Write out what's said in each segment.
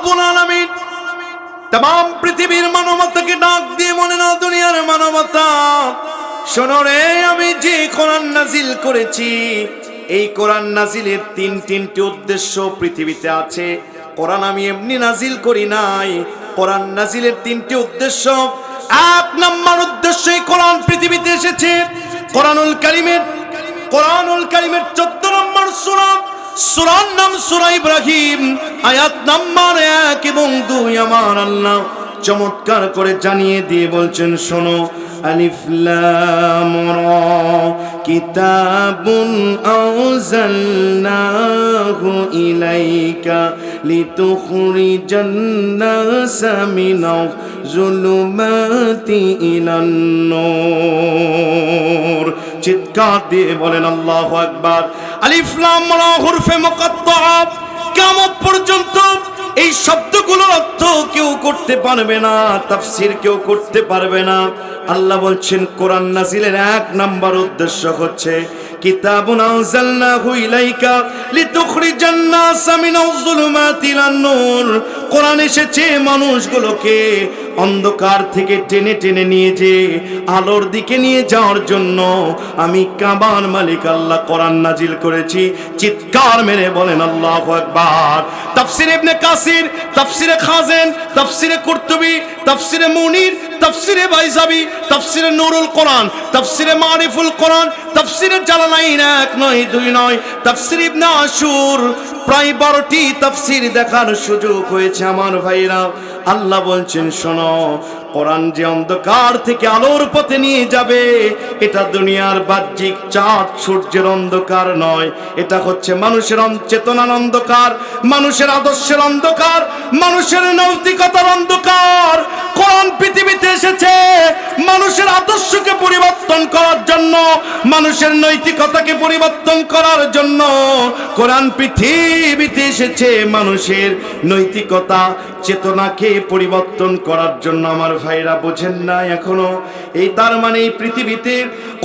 রাব্বুল আলামিন तमाम পৃথিবীর মানবতাকে ডাক দিয়ে মনে না দুনিয়ার মানবতা শোনো রে, আমি যে কোরআন নাজিল করেছি এই কোরআন নাজিলের তিনটি উদ্দেশ্য পৃথিবীতে আছে। কোরআন আমি এমনি নাজিল করি নাই, কোরআন নাজিলের তিনটি উদ্দেশ্য। এক নম্বর উদ্দেশ্য, এই কোরআন পৃথিবীতে এসেছে কোরআনুল কারীমের 14 নম্বর সূরা, সূরার নাম সূরা ইব্রাহিম, আয়াত নাম্বার 1 এবং 2 আমার আল্লাহ চমৎকার করে জানিয়ে দিয়ে বলছেন, শোনো, আলিফ লাম রা কিতাবুন আনজালনাহু ইলাইকা লিতুখরিজান নাসা মিনাজ যুলুমাতি ইলান নূর। চিৎকার দিয়ে বলেন আল্লাহু আকবার। আলিফ লাম রা হরফে মুকাত্তাআ, কিয়ামত পর্যন্ত এই শব্দগুলোর অর্থ কেউ করতে পারবে না, তাফসীর কেউ করতে পারবে না। আল্লাহ বলছেন কোরআন নাজিলের 1 নাম্বার উদ্দেশ্য হচ্ছে কিতাবুন আনজালনাহু ইলাইকা লিতুখরিজান নাসা মিনাজ যুলুমাতি ইলান নূর। কোরআন এসেছে মানুষগুলোকে অন্ধকার থেকে টেনে টেনে নিয়ে যে আলোর দিকে নিয়ে যাওয়ার জন্য। আমি কাবার মালিক আল্লাহ কোরআন নাজিল করেছি। চিৎকার মেরে বলেন আল্লাহু আকবার। তাফসীর ইবনে কাসির, তাফসীরে খাজেন, তাফসীরে কুরতুবী, তাফসীরে মুনির, তাফসীরে বাইজাবি, তাফসীরে নূরুল কোরআন, তাফসীরে মারিফুল কোরআন, তাফসীরে জালালাইন 1 নয় 2 নয়, তাফসীর ইবনে আশুর, প্রায় 12টি তাফসীর দেখার সুযোগ হয়েছে আমার ভাইরা। আল্লাহ বলছেন, শোনো, কোরআন যে অন্ধকার থেকে আলোর পথে নিয়ে যাবে, এটা দুনিয়ার বাহ্যিক চাঁদ সূর্যের অন্ধকার নয়, এটা হচ্ছে মানুষের চেতনার অন্ধকার, মানুষের আদর্শের অন্ধকার, মানুষের নৈতিকতার অন্ধকার। কোরআন পৃথিবীতে এসেছে মানুষের আদর্শকে পরিবর্তন করার জন্য, মানুষের নৈতিকতাকে পরিবর্তন করার জন্য। কোরআন পৃথিবীতে এসেছে মানুষের নৈতিকতা চেতনাকে পরিবর্তন করার জন্য। আমার ভাইরা বোঝেন না এখনো? এই তার মানে এই পৃথিবীতে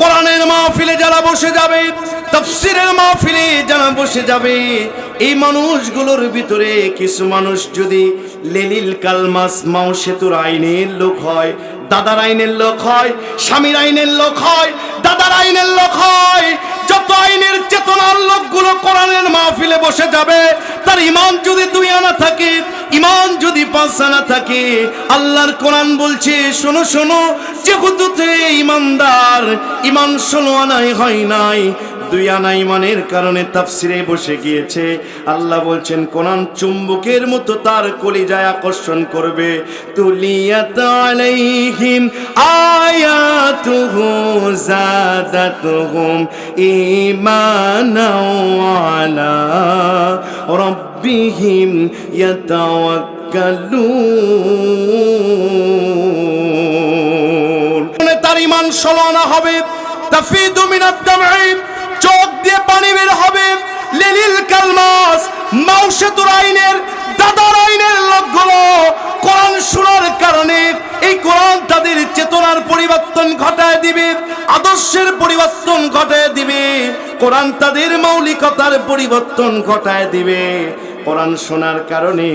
কোরআনের মাহফিলে যারা বসে যাবে, তাফসীরের মাহফিলে যারা বসে যাবে, এই মানুষগুলোর ভিতরে কিছু মানুষ যদি লেলিল কালমাস মাও সেতুর আইনের লোক হয়, দাদার আইনের লোক হয়, স্বামীর আইনের লোক হয়, দাদার আইনের লোক হয়, যত আইনের চেতনার লোকগুলো কোরআনের মাহফিলে বসে যাবে, তার ঈমান যদি 2 আনা থাকে, ঈমান যদি 5 আনা থাকে, আল্লাহর কোরআন বলছে, শোনো শোনো, যেহেতু ঈমানদার, ঈমান 16 আনাই হয় নাই, 2 আনা ঈমানের কারণে তাফসীরে বসে গিয়েছে। আল্লাহ বলছেন কোরআন চুম্বকের মতো তার কলিজায় আকর্ষণ করবে। তুলিয়াত আলাইহিম আয়াতুহু যাদাতুহুম ঈমানাও আলা রাব্বিহিম ইয়াতাওয়াক্কালুন। তার ঈমান 16 আনা হবে। তাফিদু মিনাদ দামঈ, চোখ দিয়ে পানি বের হবে। লেলিল কালমাস মাউশেতুর আইনের, দাদার আইনের লোকগুলো কোরআন শোনার কারণে এই কোরআন তাদের চেতনার পরিবর্তন ঘটায় দিবে, আদর্শের পরিবর্তন ঘটায় দিবে, কোরআন তাদের মৌলিকতার পরিবর্তন ঘটায় দিবে। কোরআন শোনার কারণে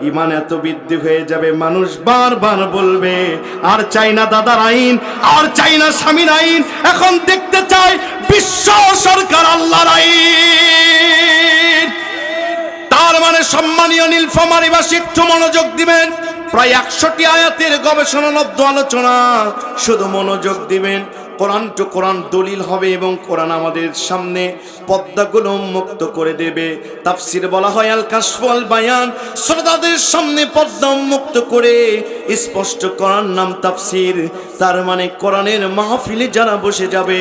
ঈমান এত বৃদ্ধি হয়ে যাবে, মানুষ বারবার বলবে, আর চাই না দাদার আইন, আর চাই না স্বামীর আইন, এখন দেখতে চাই বিশ্ব সরকার আল্লাহর আইন। তার মানে সম্মানীয় নীলফামারীবাসী একটু মনোযোগ দিবেন। প্রায় 100টি আয়াতের গবেষণালব্ধ আলোচনা, শুধু মনোযোগ দিবেন। কোরআন টু কোরআন দলিল হবে এবং কোরআন আমাদের সামনে পর্দাগুলো উন্মুক্ত করে দেবে। তাফসীর বলা হয় আল কাশফ ওয়াল বায়ান, শ্রোতাদের সামনে পর্দা উন্মুক্ত করে স্পষ্ট করার নাম তাফসীর। তার মানে কোরআনের মাহফিলে যারা বসে যাবে,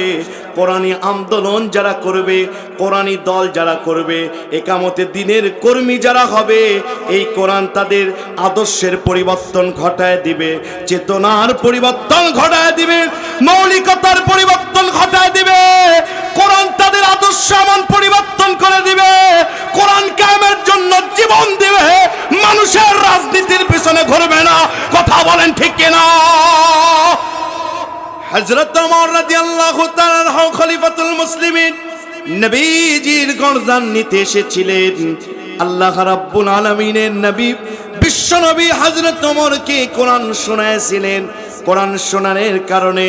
কোরআনী আন্দোলন যারা করবে, কোরআনী দল যারা করবে, একামতে দিনের কর্মী যারা হবে, এই কোরআন তাদের আদর্শের পরিবর্তন ঘটায় দিবে, চেতনার পরিবর্তন ঘটায় দিবে, মৌলিকতার পরিবর্তন ঘটায় দিবে। কোরআন তাদের আদর্শ এমন পরিবর্তন করে দিবে, কোরআন কায়েমের জন্য জীবন দিবে, মানুষের রাজনীতির পিছনে ঘুরবে না। কথা বলেন ঠিক কিনা? হযরত ওমর রাদিয়াল্লাহু তাআলা খলিফাতুল মুসলিমিন নবীজির গর্দান নিতে এসেছিলেন। আল্লাহ রাব্বুল আলামিনের নবী বিশ্বনবী হযরত ওমরকে কোরআন শোনাইছিলেন। কোরআন শোনানোর কারণে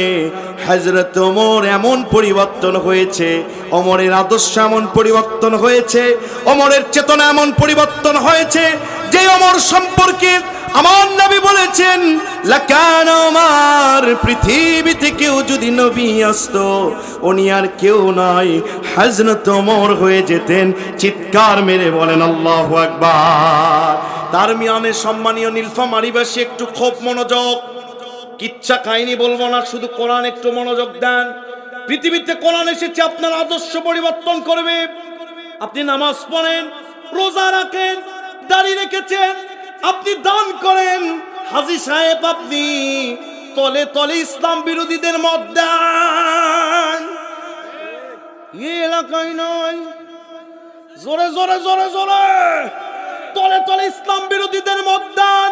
হযরত ওমর এমন পরিবর্তন হয়েছে, ওমরের আদর্শ এমন পরিবর্তন হয়েছে, ওমরের চেতনা এমন পরিবর্তন হয়েছে যে ওমর সম্পর্কে আমার নবী বলেছেন, লাকান ওমর, পৃথিবীতে কেউ যদি নবী আসতো উনি আর কেউ নয়, হযরত ওমর হয়ে যেতেন। চিৎকার মেরে বলেন আল্লাহু আকবার। তার মিয়ানে সম্মানীয় নীলফামারীবাসী একটু খুব মনোযোগ, কিচ্ছা কাহিনী বলবো না, শুধু কোরআন একটু মনোযোগ দেন। পৃথিবীতে কোরআন এসেছে আপনার আদর্শ পরিবর্তন করবে। আপনি নামাজ পড়েন, রোজা রাখেন, দাড়ি রেখেছেন, আপনি দান করেন, হাজী সাহেব আপনি তলে তলে ইসলাম বিরোধীদের মত দেন। এই এলাকায় নয়, জোরে জোরে জোরে জোরে তলে তলে ইসলাম বিরোধীদের মত দেন।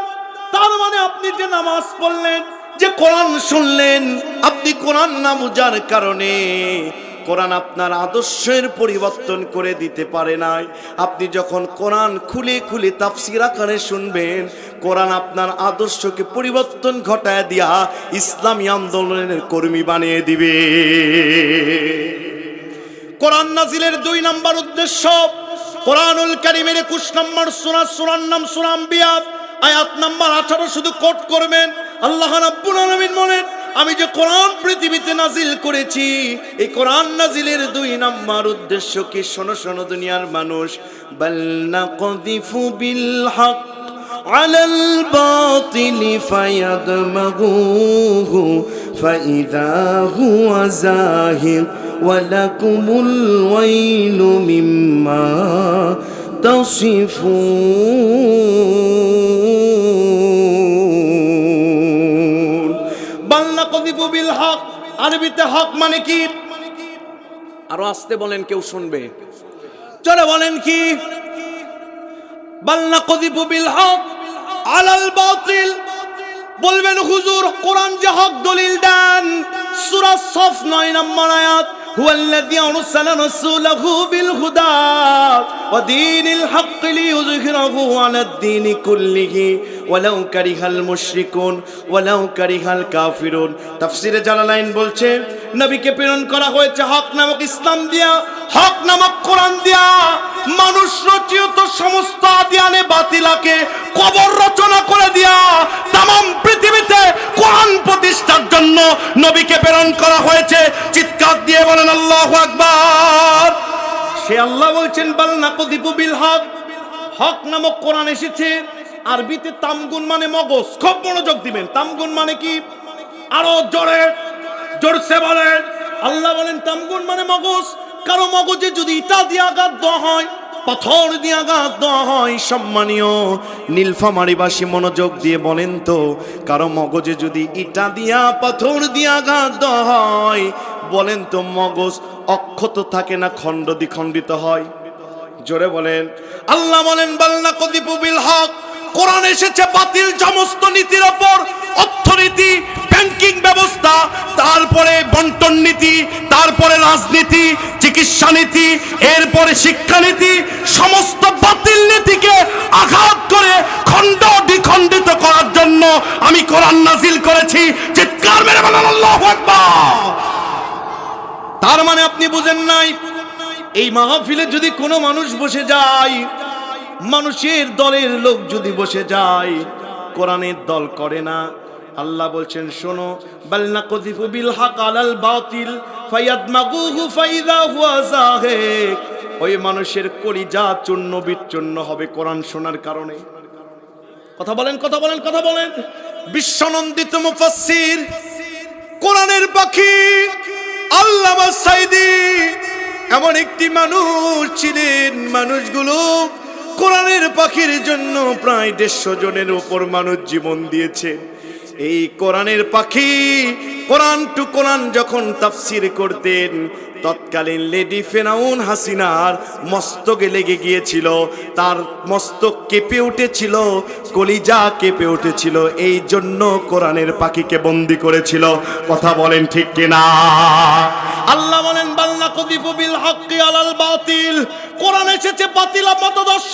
তার মানে আপনি যে নামাজ পড়লেন, যে কোরআন শুনলেন, আপনি কোরআন না বুঝার কারণে কোরআন আপনার আদর্শের পরিবর্তন করে দিতে পারে নাই। আপনি যখন কোরআন খুলে খুলে তাফসীর আকারে শুনবেন, কোরআন আপনার আদর্শকে পরিবর্তন ঘটায় দিয়া ইসলামী আন্দোলনের কর্মী বানিয়ে দিবে। কোরআন নাজিলের 2 নম্বর উদ্দেশ্য, কোরআনুল কারীমের 21 নম্বর সূরা, সূরার নাম সূরা আম্বিয়া, আয়াত নাম্বার 18 শুধু কোট করবেন। আল্লাহ রাব্বুল আলামিন বলেন, আমি যে কোরআন পৃথিবীতে নাজিল করেছি, এই কোরআন নাজিলের 2 নম্বর উদ্দেশ্য কি? শোনো শোনো দুনিয়ার মানুষ, বাল নাকযিফু বিল হক আলাল বাতিল ফায়াদমাগুহু ফাইযা হুয়া যাহিক ওয়া লাকুমুল ওয়াইলু মিম্মা তাসিফুন। বাল নাকযিফু বিল হক, আরবিতে হক মানে কি? আরো আস্তে বলেন, কেউ শুনবে। চলে বলেন কি? বাল নাকযিফু বিল হক আলাল বাতিল। বলবেন হুজুর কোরআন যে হক দলিল দেন, সূরা সফ 9 নম্বর আয়াত, হুয়াল্লাযী আরসালা রাসূলাহু বিল হুদা ওয়া দীনিল হক লিইয়ুযহিরাহু আলাদ দীনি কুল্লিহি ওয়ালাউ কারিহাল মুশরিকুন ওয়ালাউ কারিহাল কাফিরুন। তাফসীরে জালালাইন বলছে, নবীকে প্রেরণ করা হয়েছে হক নামক ইসলাম দিয়া, হক নামক কোরআন দিয়া। মানুষ রচিত সমস্ত আদিয়ানে বাতিলাকে কবর রচনা করে দিয়া তামাম পৃথিবীতে কোরআন প্রতিষ্ঠার জন্য নবীকে প্রেরণ করা হয়েছে। চিৎকার দিয়ে বলেন আল্লাহু আকবার। সে আল্লাহ বলছেন, বাল নাকযিফু বিল হক, হক নামক কোরআন এসেছে। আরবিতে তামগুন মানে মগজ, খুব মনোযোগ দিবেন। তামগুন মানে কি? আরো জোরে জোরসে বলেন। আল্লাহ বলেন তামগুন মানে মগজ। কারো মগজে যদি ইটা দিয়ে আঘাত দেওয়া হয়, পাথর দিয়ে আঘাত দেওয়া হয়, সম্মানীয় নীলফামারীবাসী মনোযোগ দিয়ে বলেন তো, কারো মগজে যদি ইটা দিয়া পাথর দিয়ে আঘাত দেওয়া হয়, বলেন তো মগজ অক্ষত থাকে না খণ্ড দ্বিখণ্ডিত হয়? জোরে বলেন। আল্লাহ বলেন, বাল নাকযিফু বিল হক, কোরআন এসেছে বাতিল সমস্ত নীতির ওপর। অর্থনীতি, ব্যাংকিং ব্যবস্থা, তারপরে বন্টন নীতি, তারপরে রাজনীতি, চিকিৎসা নীতি, এরপরে শিক্ষানীতি, সমস্ত বাতিল নীতিকে আঘাত করে খণ্ড দ্বিখণ্ডিত করার জন্য আমি কোরআন নাজিল করেছি। চিৎকার মেরে বলেন আল্লাহু আকবার। তার মানে আপনি বুঝেন নাই, এই মাহফিলে যদি কোনো মানুষ বসে যায়, মানুষের দলের লোক যদি বসে যায়, কোরআনের দল করে না। আল্লাহ বলছেন, শোনো, বাল নাকযিফু বিল হক আলাল বাতিল ফায়াদমাগুহু ফাইযা হুয়া যাহিক। ওই মানুষের কলিজা চূর্ণ বিচ্ছিন্ন হবে কোরআন শোনার কারণে। কথা বলেন, কথা বলেন, কথা বলেন। বিশ্বনন্দিত মুফাসসির, কোরআনের পাখি আল্লামা সাইদি এমন একটি মানুষ ছিলেন, মানুষগুলো কোরআনের পাখির জন্য প্রায় 150 জনের উপর মানুষ জীবন দিয়েছে। এই কোরআনের পাখি কোরআন টু কোরআন যখন তাফসীর করতেন, তৎকালীন লেডি ফেরাউন হাসিনার মস্তকে লেগে গিয়েছিল, তার মস্তক কেঁপে উঠেছিল, কলিজা কেঁপে উঠেছিল, এই জন্য কোরআনের পাখিকে বন্দি করেছিল। কথা বলেন ঠিক কিনা? আল্লাহ বলেন বাল নাকযিফু বিল হাক্কি আলাল বাতিল। কোরআন এসেছে বাতিল মতাদর্শ,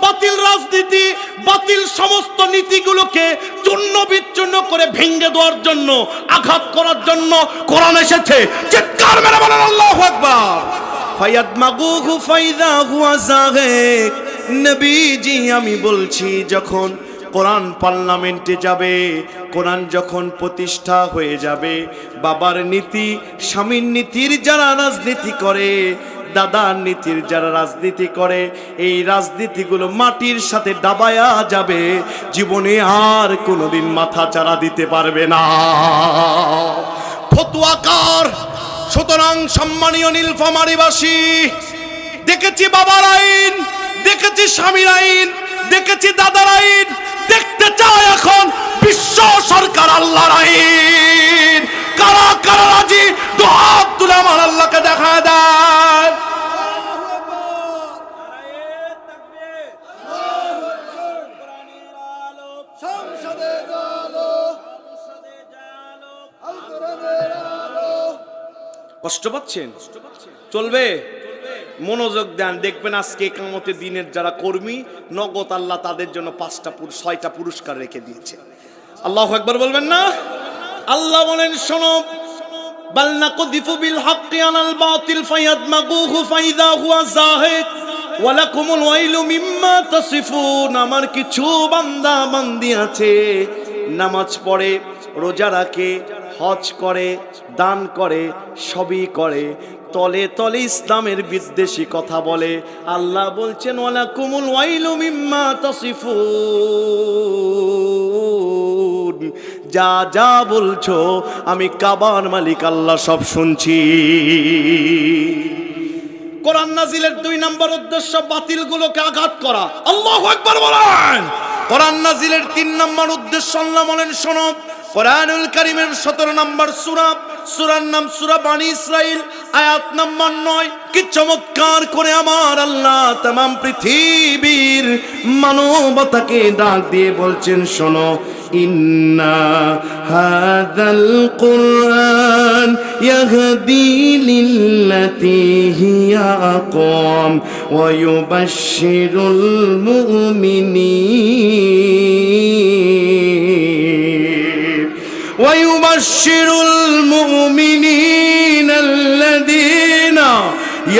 বাতিল রাজনীতি, বাতিল সমস্ত নীতিগুলোকে চূর্ণ বিচ্ছিন্ন করে ভেঙে দেওয়ার জন্য, আঘাত করার জন্য কোরআন এসেছে। চিৎকার মেরে বলেন আল্লাহু আকবার। ফায়াদমাগুহু ফাইদা হুয়া যাগিক। নবীজি আমি বলছি, যখন কোরআন পার্লামেন্টে যাবে, কোরআন যখন প্রতিষ্ঠা হয়ে যাবে, বাবার নীতি, স্বামীর নীতির যারা রাজনীতি করে, দাদার নীতির যারা রাজনীতি করে, এই রাজনীতিগুলো মাটির সাথে দাবায়া যাবে, জীবনে আর কোনোদিন মাথা চারা দিতে পারবে না। ফতোয়াকার। সুতরাং সম্মানীয় নীলফামারীবাসী, দেখেছি বাবার আইন, দেখেছি স্বামীর আইন, দেখেছি দাদার আইন, দেখতে চাই এখন বিশ্ব সরকার আল্লাহর আইন। কারা কারা রাজি? দুহাত তুলে আমার আল্লাহকে দেখা দেয়। কষ্ট পাচ্ছেন? চলবে? মনোযোগ দেন, দেখবেন আজকে কিয়ামতের দিনের যারা কর্মী, নগদ আল্লাহ তাদের জন্য 6টা পুরস্কার রেখে দিয়েছে। আল্লাহু আকবার বলবেন না? আল্লাহ বলেন শোনো, বাল নাকযিফু বিল হাক্কি আলাল বাতিল ফায়াদমাগুহু ফাইদা হুয়া যাহিক ওয়া লাকুমুল ওয়াইলু মিম্মা তাসিফুন। আমার কিছু বান্দা বান্দি আছে, নামাজ পড়ে, রোজা রাখে, হজ করে, দান করে, সবই করে, তলে তলে ইসলামের বিদ্বেষী কথা বলে। আল্লাহ বলছেন ওয়ালাকুমুল ওয়াইলু মিম্মা তাসিফুন। যা যা বলছো আমি কাবার মালিক আল্লাহ সব শুনছি। কোরআন নাজিলের 2 নম্বর উদ্দেশ্য বাতিলগুলোকে আঘাত করা। আল্লাহু আকবার বলেন। কোরআন নাজিলের 3 নম্বর উদ্দেশ্য আল্লাহ বলেন শোনো, কোরআনুল কারীমের 17 নম্বর সূরা, সূরার নাম সূরা বনী ইসরাইল, আয়াত নম্বর 9। কি চমৎকার করে আমার আল্লাহ तमाम পৃথিবীর মানবতাকে ডাক দিয়ে বলছেন শোনো, ইন্না হাযাল কুরআন ইয়াহদি লিল্লাতী হিয়া আকওয়াম ওয়া ইউবাশশিরুল মুমিনিন ويبشر المؤمنين الذين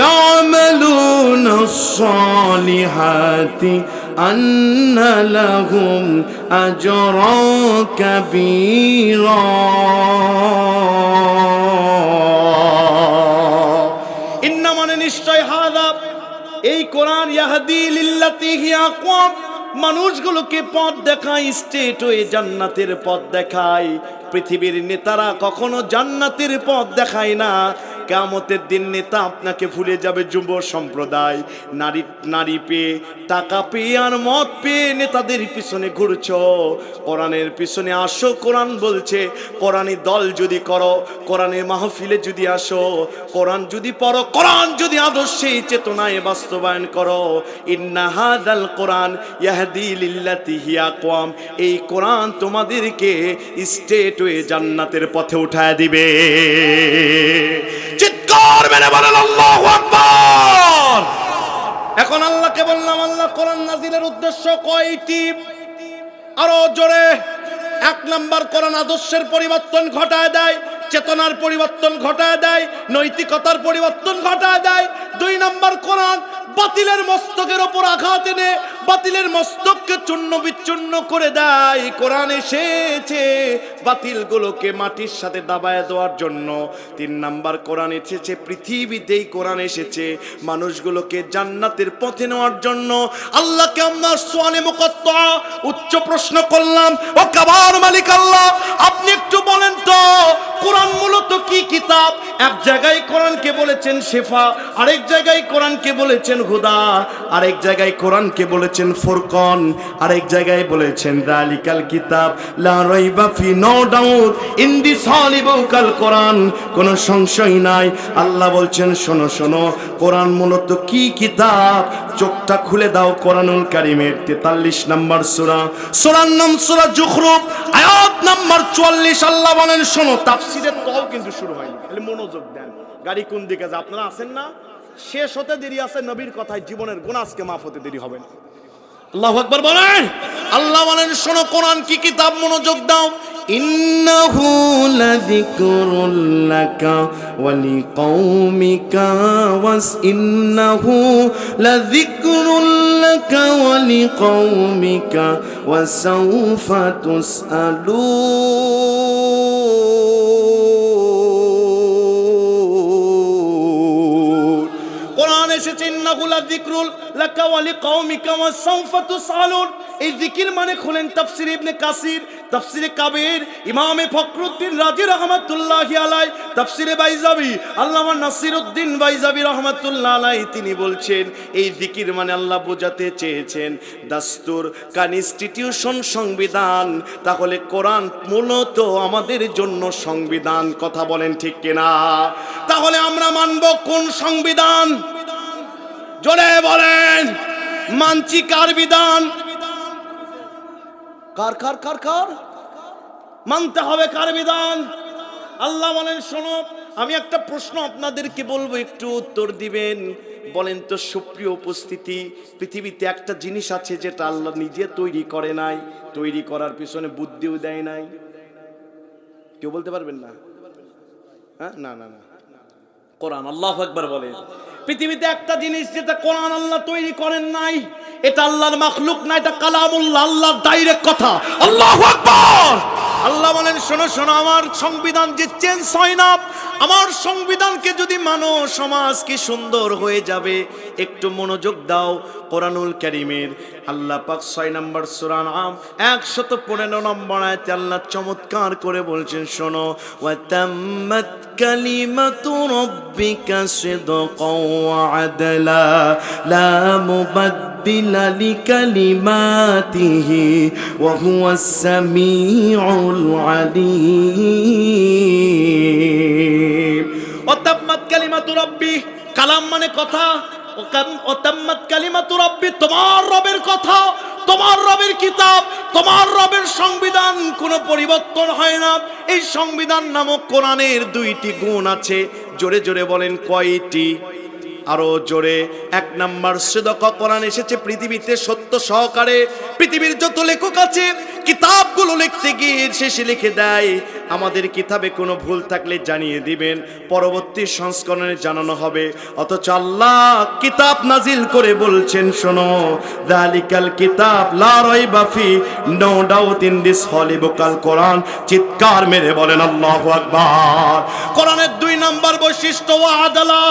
يعملون الصالحات أن لهم أجرا كبيرا إنما নিশ্চয় হাদা এই কোরআন ইয়াহদি লিল্লাতী হিয়া আকওয়াম, মানুষগুলোকে পথ দেখায়, স্ট্রেট হয়ে জান্নাতের পথ দেখায়। পৃথিবীর নেতারা কখনো জান্নাতের পথ দেখায় না। কিয়ামতের দিন নেতা আপনাকে ভুলে যাবে। যুব সম্প্রদায় নারী পেয়ে, টাকা পেয়ে আর মদ পেয়ে নেতাদের পিছনে ঘুরছো, কোরআনের পিছনে আসো। কোরআন বলছে কোরআনী দল যদি করো, কোরআনের মাহফিলে যদি আসো, কোরআন যদি পড়ো, কোরআন যদি আদর্শে চেতনায় বাস্তবায়ন করো, ইন্না হাযাল কোরআন ইয়াহদি লিল্লাতী হিয়া আকওয়াম, এই কোরআন তোমাদেরকে স্ট্রেট হয়ে জান্নাতের পথে উঠায় দিবে। চিৎকার মেরে বলেন আল্লাহু আকবার। এখন আল্লাহকে বললাম, আল্লাহ কোরআন নাজিলের উদ্দেশ্য কয়টি? আরো জোরে। 1 নম্বর, কোরআন আদর্শের পরিবর্তন ঘটায় দেয়, চেতনার পরিবর্তন ঘটায় দেয়, নৈতিকতার পরিবর্তন ঘটায় দেয়। 2 নম্বর, কোরআন বাতিলের মস্তকের ওপর আঘাত এনে বাতিলের মস্তককে চূর্ণ বিচ্ছিন্ন করে দেয়। কোরআন এসেছে বাতিলগুলোকে মাটির সাথে দাবায় দেওয়ার জন্য। 3 নম্বর, কোরআন এসেছে পৃথিবীতেই, কোরআন এসেছে মানুষগুলোকে জান্নাতের পথে নেওয়ার জন্য। আল্লাহকে আমরা সুয়ালে মুকাত্তা উচ্চ প্রশ্ন করলাম, ও কাবার মালিক আল্লাহ, আপনি একটু বলেন তো কোরআন মূলত কি কিতাব? এক জায়গায় কোরআনকে বলেছেন শেফা, আরেক জায়গায় কোরআনকে বলেছেন হুদা, আরেক জায়গায় কোরআনকে বলেছেন বলেছেন ফুরকান, আরেক জায়গায় বলেছেন যালিকাল কিতাব লা রাইবা ফি, নো ডাউট ইন দিস হলি বুক আল কোরআন, কোনো সংশয় নাই। আল্লাহ বলছেন শোনো শোনো, কোরআন মূলত কি কিতাব? চোখটা খুলে দাও কোরআনুল কারীমের 43 নম্বর সূরা, সূরার নাম সূরা যুখরুফ, আয়াত নাম্বার 44। আল্লাহ বলেন শোনো, তাফসীরের তল কিন্তু শুরু হয়নি, খালি মনোযোগ দেন। গাড়ি কোন দিকে যায় আপনারা আছেন না? শেষ হতে দেরি আছে নবীর কথায়, জীবনের গুনাহ আজকে মাফ হতে দেরি হবে না। আল্লাহু আকবার বলেন। আল্লাহ বলেন শোনো, কোরআন কি কিতাব? মনোযোগ দাও। ইন্নাহু লাযিকরুল লাকা ওয়া লিকাওমিকা ওয়াস, ইন্নাহু লাযিকরুল লাকা ওয়া লিকাওমিকা ওয়া সাওফা তুসআলুন। কোরআন এসেছে ইন্নাহু লাযিকরুল লাকা ওয়া লিকাওমিকা ওয়া সাওফা তুসআলুন। এই জিকির মানে খুলেন তাফসীর ইবনে কাসির, তাফসীরে কাবীর, ইমামে ফখরুদ্দিন রাজি রাহমাতুল্লাহি আলাইহি, তাফসীরে বাইজাবি আল্লামা নাসিরউদ্দিন বাইজাবি রাহমাতুল্লাহি আলাইহি, তিনি বলছেন এই জিকির মানে আল্লাহ বোঝাতে চেয়েছেন দাস্তুর, কনস্টিটিউশন, সংবিধান। তাহলে কোরআন মূলত আমাদের জন্য সংবিধান। কথা বলেন ঠিক কিনা? তাহলে আমরা মানব কোন সংবিধান? জোরে বলেন। মানছি কার বিধান? কার কার কার কার মানতে হবে? কার বিধান? আল্লাহ বলেন শোনো, আমি একটা প্রশ্ন আপনাদেরকে বলবো, একটু উত্তর দিবেন। বলেন তো সুপ্রিয় উপস্থিতি, পৃথিবীতে একটা জিনিস আছে যেটা আল্লাহ নিজে তৈরি করে নাই, তৈরি করার পিছনে বুদ্ধিও দেয় নাই। কেউ বলতে পারবেন না? হ্যাঁ, না না না, কোরআন। আল্লাহু আকবার বলেন। পৃথিবীতে একটা জিনিস যেটা কোরআন আল্লাহ তৈরি করেন নাই, এটা আল্লাহর মাখলুক না, এটা কালামুল্লাহ, আল্লাহর ডাইরেক্ট কথা। আল্লাহু আকবার। আল্লাহ বলেন শোনো শোনো, আমার সংবিধান যে চেঞ্জ হয় না, আমার সংবিধানকে যদি মানো সমাজ কি সুন্দর হয়ে যাবে। একটু মনোযোগ দাও। কোরআনুল কারীমের আল্লাহ পাক 6 নম্বর সূরা আম 115 নম্বর আয়াতে আল্লাহ চমৎকার করে বলছেন শোনো, ওয়া তাম্মাত কালিমাতু রাব্বিকা সিদকাও ওয়া আদলা লা মুবাদ্দিলা লিকালিমাতিহি ওয়া হুয়াস সামিউল আলীম। ওয়া তাম্মাত কালিমাতু রাব্বি, কালাম মানে কথা, ওতাম্মাত কালিমাতু রাব্বি, তোমার রবের কথা, তোমার রবের কিতাব, তোমার রবের সংবিধান কোনো পরিবর্তন হয় না। এই সংবিধান নামক কোরআনের 2টি গুণ আছে। জোরে জোরে বলেন কয়টি? আরো জোরে। 1 নাম্বার সিদকা, কোরআন এসেছে পৃথিবীতে সত্য সহকারে। পৃথিবীর যত লেখক আছে কিতাবগুলো লিখতে গিয়ে শেষে লিখে দেয়, আমাদের কিতাবে কোনো ভুল থাকলে জানিয়ে দিবেন, পরবর্তী সংস্করণে জানানো হবে। অথচ আল্লাহ কিতাব নাজিল করে বলছেন শোনো, যালিকাল কিতাব লা রাইবা ফি, নো ডাউট ইন দিস হলি বুক আল কোরআন। চিৎকার মেরে বলেন আল্লাহু আকবার। কোরআনের 2 নাম্বার বৈশিষ্ট্য ওয়া আদালা,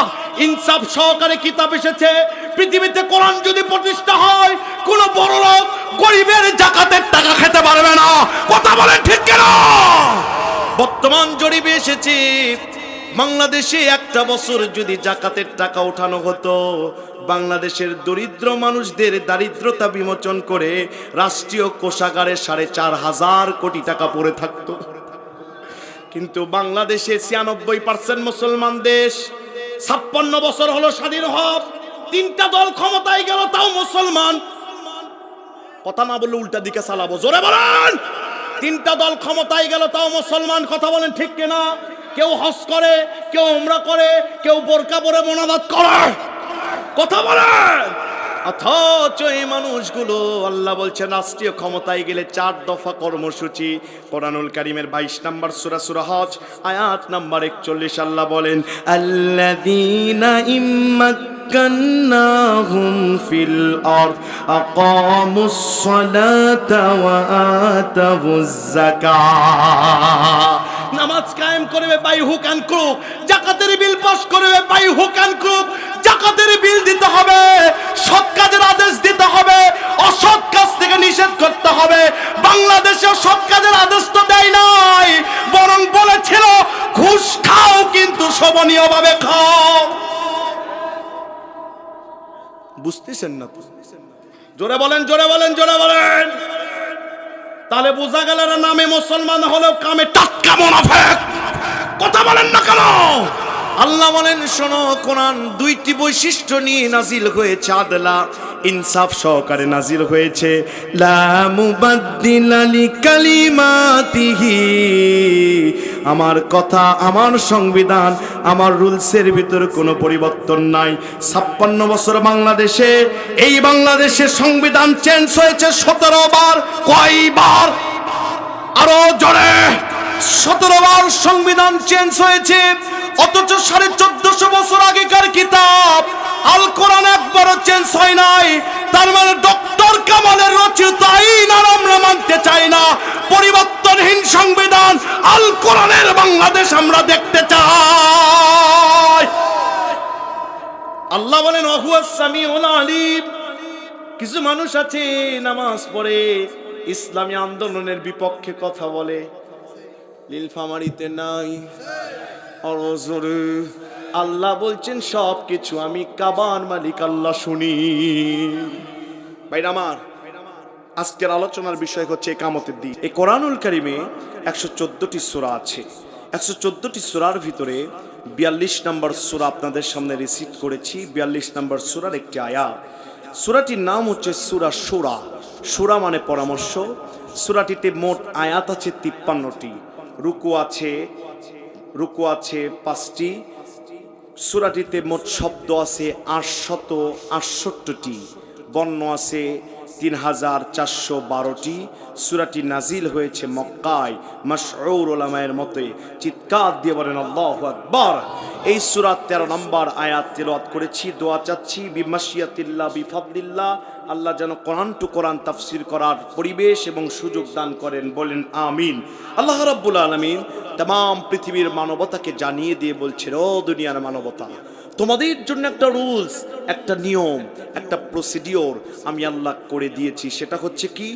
ইনসাফ সহকারে কিতাব এসেছে। পৃথিবীতে কোরআন যদি প্রতিষ্ঠা হয়, কোন বড় লোক গরিবের যাকাতের টাকা খেতে পারবে না। কথা বলেন ঠিক কিনা? বর্তমান জরিপে এসেছে, বাংলাদেশে একটা বছর যদি যাকাতের টাকা উঠানো হতো, বাংলাদেশের দরিদ্র মানুষদের দারিদ্রতা বিমোচন করে রাষ্ট্রীয় কোষাগারে 4.5 কোটি টাকা পড়ে থাকতো। কিন্তু বাংলাদেশে 96% মুসলমান দেশ, 56 বছর হলো স্বাধীন হওয়ার, 3টা দল ক্ষমতায় গেল তাও মুসলমান। কথা না বললে উল্টা দিকে চালাবো, জোরে বলেন। 3টা দল ক্ষমতায় গেল তাও মুসলমান। কথা বলেন ঠিক কিনা? কেউ হজ করে, কেউ উমরা করে, কেউ বোরকা পরে মোনাজাত করে। কথা বলেন। অথচ এই মানুষগুলো, আল্লাহ বলছেন রাষ্ট্রীয় ক্ষমতায় গেলে 4 দফা কর্মসূচি। কোরআনুল কারীমের 22 নম্বর সূরা, সূরা হজ আয়াত নাম্বার 41, আল্লাহ বলেন আল্লাযীনা ইম্মাক্কান্নাহুম ফিল আরদ আকামুস সালাতা ওয়া আতাবুজ যাকাত। নামাজ কায়েম করবে বাই হুক অ্যান্ড ক্রুক, যাকাতের বিল পাস করবে বাই হুক অ্যান্ড ক্রুক। যাকাতের বিল দিতে হবে, সৎ কাজের আদেশ দিতে হবে, অসৎ কাজ থেকে নিষেধ করতে হবে। বাংলাদেশে সৎ কাজের আদেশ তো দেয় নাই, বরং বলেছিল ঘুষ খাও কিন্তু শোভনীয় ভাবে খাও। বুঝতেছেন না? জোরে বলেন, জোরে বলেন, জোরে বলেন। তাহলে বোঝা গেল না নামে মুসলমান হলেও কামে টাটকা মুনাফিক। কথা বলেন না কেন? আল্লাহ বলেন শোনো, কোরআন দুইটি বৈশিষ্ট্য নিয়ে নাজিল হয়েছে, আদলা ইনসাফ সহকারে নাজিল হয়েছে। লা মুবাদ্দিলা লিকালিমাতিহি, আমার কথা, আমার সংবিধান, আমার রুলসের ভিতর কোনো পরিবর্তন নাই। 56 বছর বাংলাদেশে, এই বাংলাদেশের সংবিধান চেঞ্জ হয়েছে 17 বার। কয়বার? আরো জোরে। 17 বার সংবিধান চেঞ্জ হয়েছে, অথচ 1450 বছর আগেকার কিতাব আল কোরআন একবারও চেঞ্জ হয় নাই। তার মানে ডক্টর কামালের রচিত আইন আর আমরা মানতে চাই না। পরিবর্তনহীন সংবিধান আল কোরআনের বাংলাদেশ আমরা দেখতে চাই। আল্লাহ বলেন ওয়াহুয়াস সামিউল আলিম। কিছু মানুষ আছে নামাজ পড়ে ইসলামী আন্দোলনের বিপক্ষে কথা বলে, নীলফামারীতে নাই। আল্লাহ বলছেন সব কিছু আমি কাবার মালিক আল্লাহ শুনি। ভাইরা আমার, আজকের আলোচনার বিষয় হচ্ছে কিয়ামতের দিন। এই কোরআনুল কারীমে 114টি সূরা আছে। 114টি সূরার ভিতরে 42 নম্বর সূরা আপনাদের সামনে রিসিট করেছি। 42 নম্বর সূরার একটি আয়াত। সূরাটির নাম হচ্ছে সূরা শূরা। শূরা মানে পরামর্শ। সূরাটিতে মোট আয়াত আছে 53টি, রুকু আছে 5টি। সূরাটিতে মোট শব্দ আছে 868টি, বর্ণ আছে 3412টি। সূরাটি নাজিল হয়েছে মক্কায়। মাশউর উলামায়ের মতে চিৎকার দিয়ে বলেন আল্লাহু আকবার। এই সূরা 13 নম্বর আয়াত তেলাওয়াত করেছি। দোয়া চাচ্ছি বিমাশিয়াতিল্লাহ বিফাদলিল্লাহ, আল্লাহ যেন কোরআন টু কোরআন তাফসীর করার পরিবেশ এবং সুযোগ দান করেন, বলেন আমিন। আল্লাহ রাব্বুল আলামিন तमाम পৃথিবীর মানবতাকে জানিয়ে দিয়ে বলছেন, ও দুনিয়ার মানবতা, তোমাদের জন্য একটা রুলস, একটা নিয়ম, একটা প্রসিডিওর আমি আল্লাহ করে দিয়েছি। সেটা হচ্ছে কি?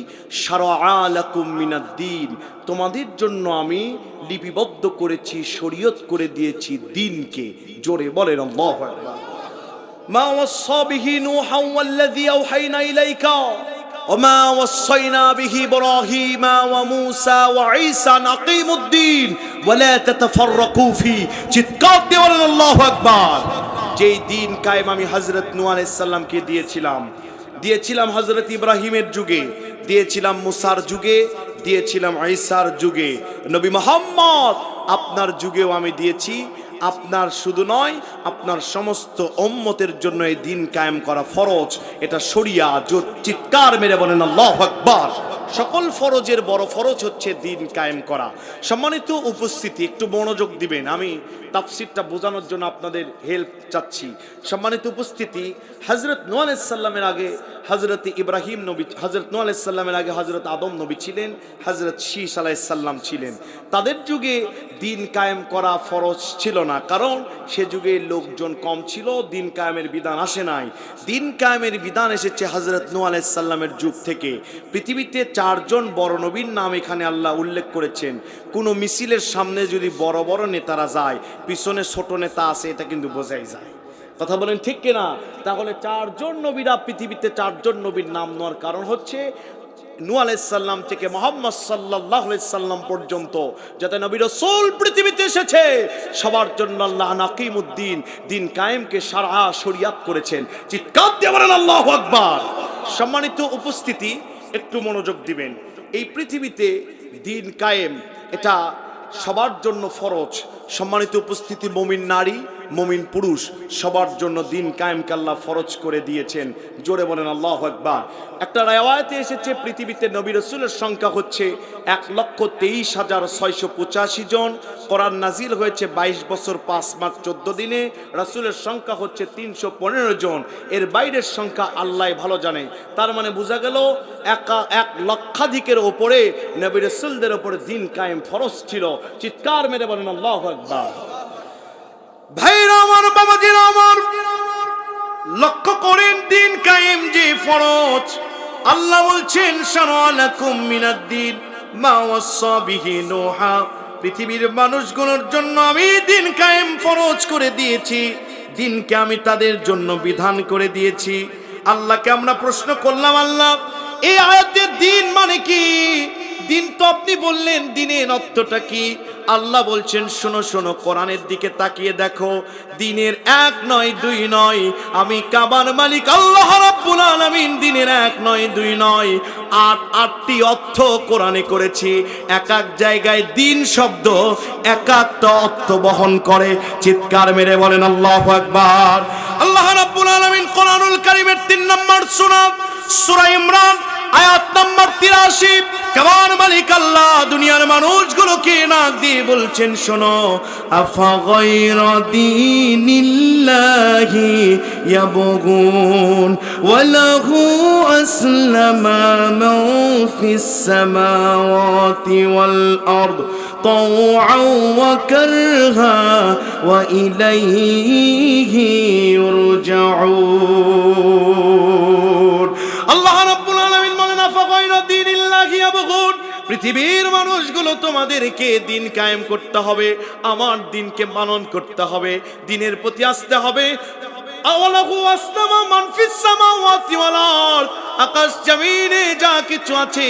শারাআ লাকুম মিনাদ-দ্বীন, তোমাদের জন্য আমি লিপিবদ্ধ করেছি, শরীয়ত করে দিয়েছি দিনকে। জোরে বলেন আল্লাহু আকবার। মা ওয়াসা বিহি নূহা ওয়াল্লাযী আওহাইনা ইলাইকা ওমা ওয়াসাইনা বিহি ইব্রাহিমা ওয়া মূসা ওয়া ঈসা আকিমুদ-দ্বীন ওয়া লা তাতাফাররাকু ফি। চিৎকার দিয়ে বলেন আল্লাহু আকবার। যেই দিন কায়েম আমি হযরত নূহ আলাইহিস সালামকে দিয়েছিলাম হযরত ইব্রাহিমের যুগে, দিয়েছিলাম মুসার যুগে, দিয়েছিলাম ঈসার যুগে, নবী মুহাম্মদ আপনার যুগেও আমি দিয়েছি। আপনার শুধু নয়, আপনার সমস্ত উম্মতের জন্য এই দিন কায়েম করা ফরজ। এটা শরিয়াত। চিৎকার মেরে বলেন আল্লাহু আকবার। সকল ফরজের বড় ফরজ হচ্ছে দিন কায়েম করা। সম্মানিত উপস্থিতি, একটু মনোযোগ দিবেন, আমি তাফসীরটা বোঝানোর জন্য আপনাদের হেল্প চাচ্ছি। সম্মানিত উপস্থিতি, হযরত নূহ আলাইহিস সালামের আগে হযরত ইব্রাহিম নবী, হযরত নূহ আলাইহিস সালামের আগে হযরত আদম নবী ছিলেন, হযরত শীস আলাইহিস সালাম ছিলেন। তাদের যুগে দিন কায়েম করা ফরজ ছিল না, কারণ সে যুগে লোকজন কম ছিল, দিন কায়েমের বিধান আসে নাই। দিন কায়েমের বিধান এসেছে হযরত নূহ আলাইহিস সালামের যুগ থেকে। পৃথিবীতে 4 জন বড় নবীর নাম এখানে আল্লাহ উল্লেখ করেছেন। কোনো মিছিলের সামনে যদি বড় বড় নেতারা যায়, পিছনে ছোট নেতা আছে, এটা কিন্তু বোঝাই যায়। কথা বলেন ঠিক কিনা? তাহলে 4 জন নবীরা, পৃথিবীতে 4 জন নবীর নাম নেওয়ার কারণ হচ্ছে নূহ আলাইহিস সালাম থেকে মুহাম্মদ সাল্লাল্লাহু আলাইহি সাল্লাম পর্যন্ত যত নবী রাসূল পৃথিবীতে এসেছে, সবার জন্য আল্লাহ নাকিমুদ্দিন, দিন কায়েমকে শারআ শরিয়াত করেছেন। চিৎকার দিয়ে বলেন আল্লাহু আকবার। সম্মানিত উপস্থিতি, একটু মনোযোগ দিবেন। এই পৃথিবীতে দিন কায়েম এটা সবার জন্য ফরজ। সম্মানিত উপস্থিতি, মুমিন নারী, মুমিন পুরুষ সবার জন্য দিন কায়েমকে আল্লাহ ফরজ করে দিয়েছেন। জোরে বলেন আল্লাহু আকবার। একটা riwayate এসেছে পৃথিবীতে নবী রাসূলের সংখ্যা হচ্ছে 1,23,685 জন। কোরআন নাজিল হয়েছে 22 বছর 5 মাস 14 দিনে। রাসূলের সংখ্যা হচ্ছে 315 জন। এর বাইরের সংখ্যা আল্লাহ ভালো জানে। তার মানে বোঝা গেল 1 লক্ষাধিকের উপরে নবী রাসূলদের উপরে দিন কায়েম ফরজ ছিল। চিৎকার মেরে বলেন আল্লাহু আকবার। ভাইরা আমার, বাবাজিরা আমার, লক্ষ্য করেন দিন কায়েম যে ফরজ। আল্লাহ বলছেন শারআ লাকুম মিনাদ-দ্বীন মা ওয়াসা বিহি নূহা, পৃথিবীর মানুষগুলোর জন্য আমি দিন কায়েম ফরজ করে দিয়েছি। দিনকে আমি তাদের জন্য বিধান করে দিয়েছি। আল্লাহকে আমরা প্রশ্ন করলাম, আল্লাহ এই আয়াতের দিন মানে কি? দিন তো আপনি বললেন, দিনের অর্থটা কি? আল্লাহ বলছেন শোনো শোনো, কোরআনের দিকে তাকিয়ে দেখো, দিনের এক নয় দুই নয়, আমি কাবার মালিক আল্লাহ রাব্বুল আলামিন দিনের এক নয় দুই নয়, আটটি অর্থ কোরআনে করেছি। এক এক জায়গায় দিন শব্দ এক একটা অর্থ বহন করে। চিৎকার মেরে বলেন আল্লাহু আকবার। আল্লাহ রাব্বুল আলামিন কোরআনুল কারীমের 3 নম্বর সূরা, সূরা ইমরান আয়াত নম্বর 83, কাবার মালিক আল্লাহ দুনিয়ার মানুষগুলোকে নাক দিয়ে বলছেন শোনো, আফা গায়রা দীনিল্লাহি ইয়াবগুন ওয়া লাহু আসলামা মান ফিস সামাওয়াতি ওয়াল আরদ তাওআন ওয়া কারহা ওয়া ইলাইহি ইরজাউন। আল্লাহ রাব্বুল আলামিন বলেন আফা গায়রা দীনিল্লাহি ইয়াবগুন, পৃথিবীর মানুষগুলো তোমাদেরকে দিন কায়েম করতে হবে, আমার দিনকে পালন করতে হবে, দিনের প্রতি আসতে হবে। আওয়ালাহু আসলামা মান ফিস সামাওয়াতি ওয়াল আরদ, আকাশ জমিনে যা কিছু আছে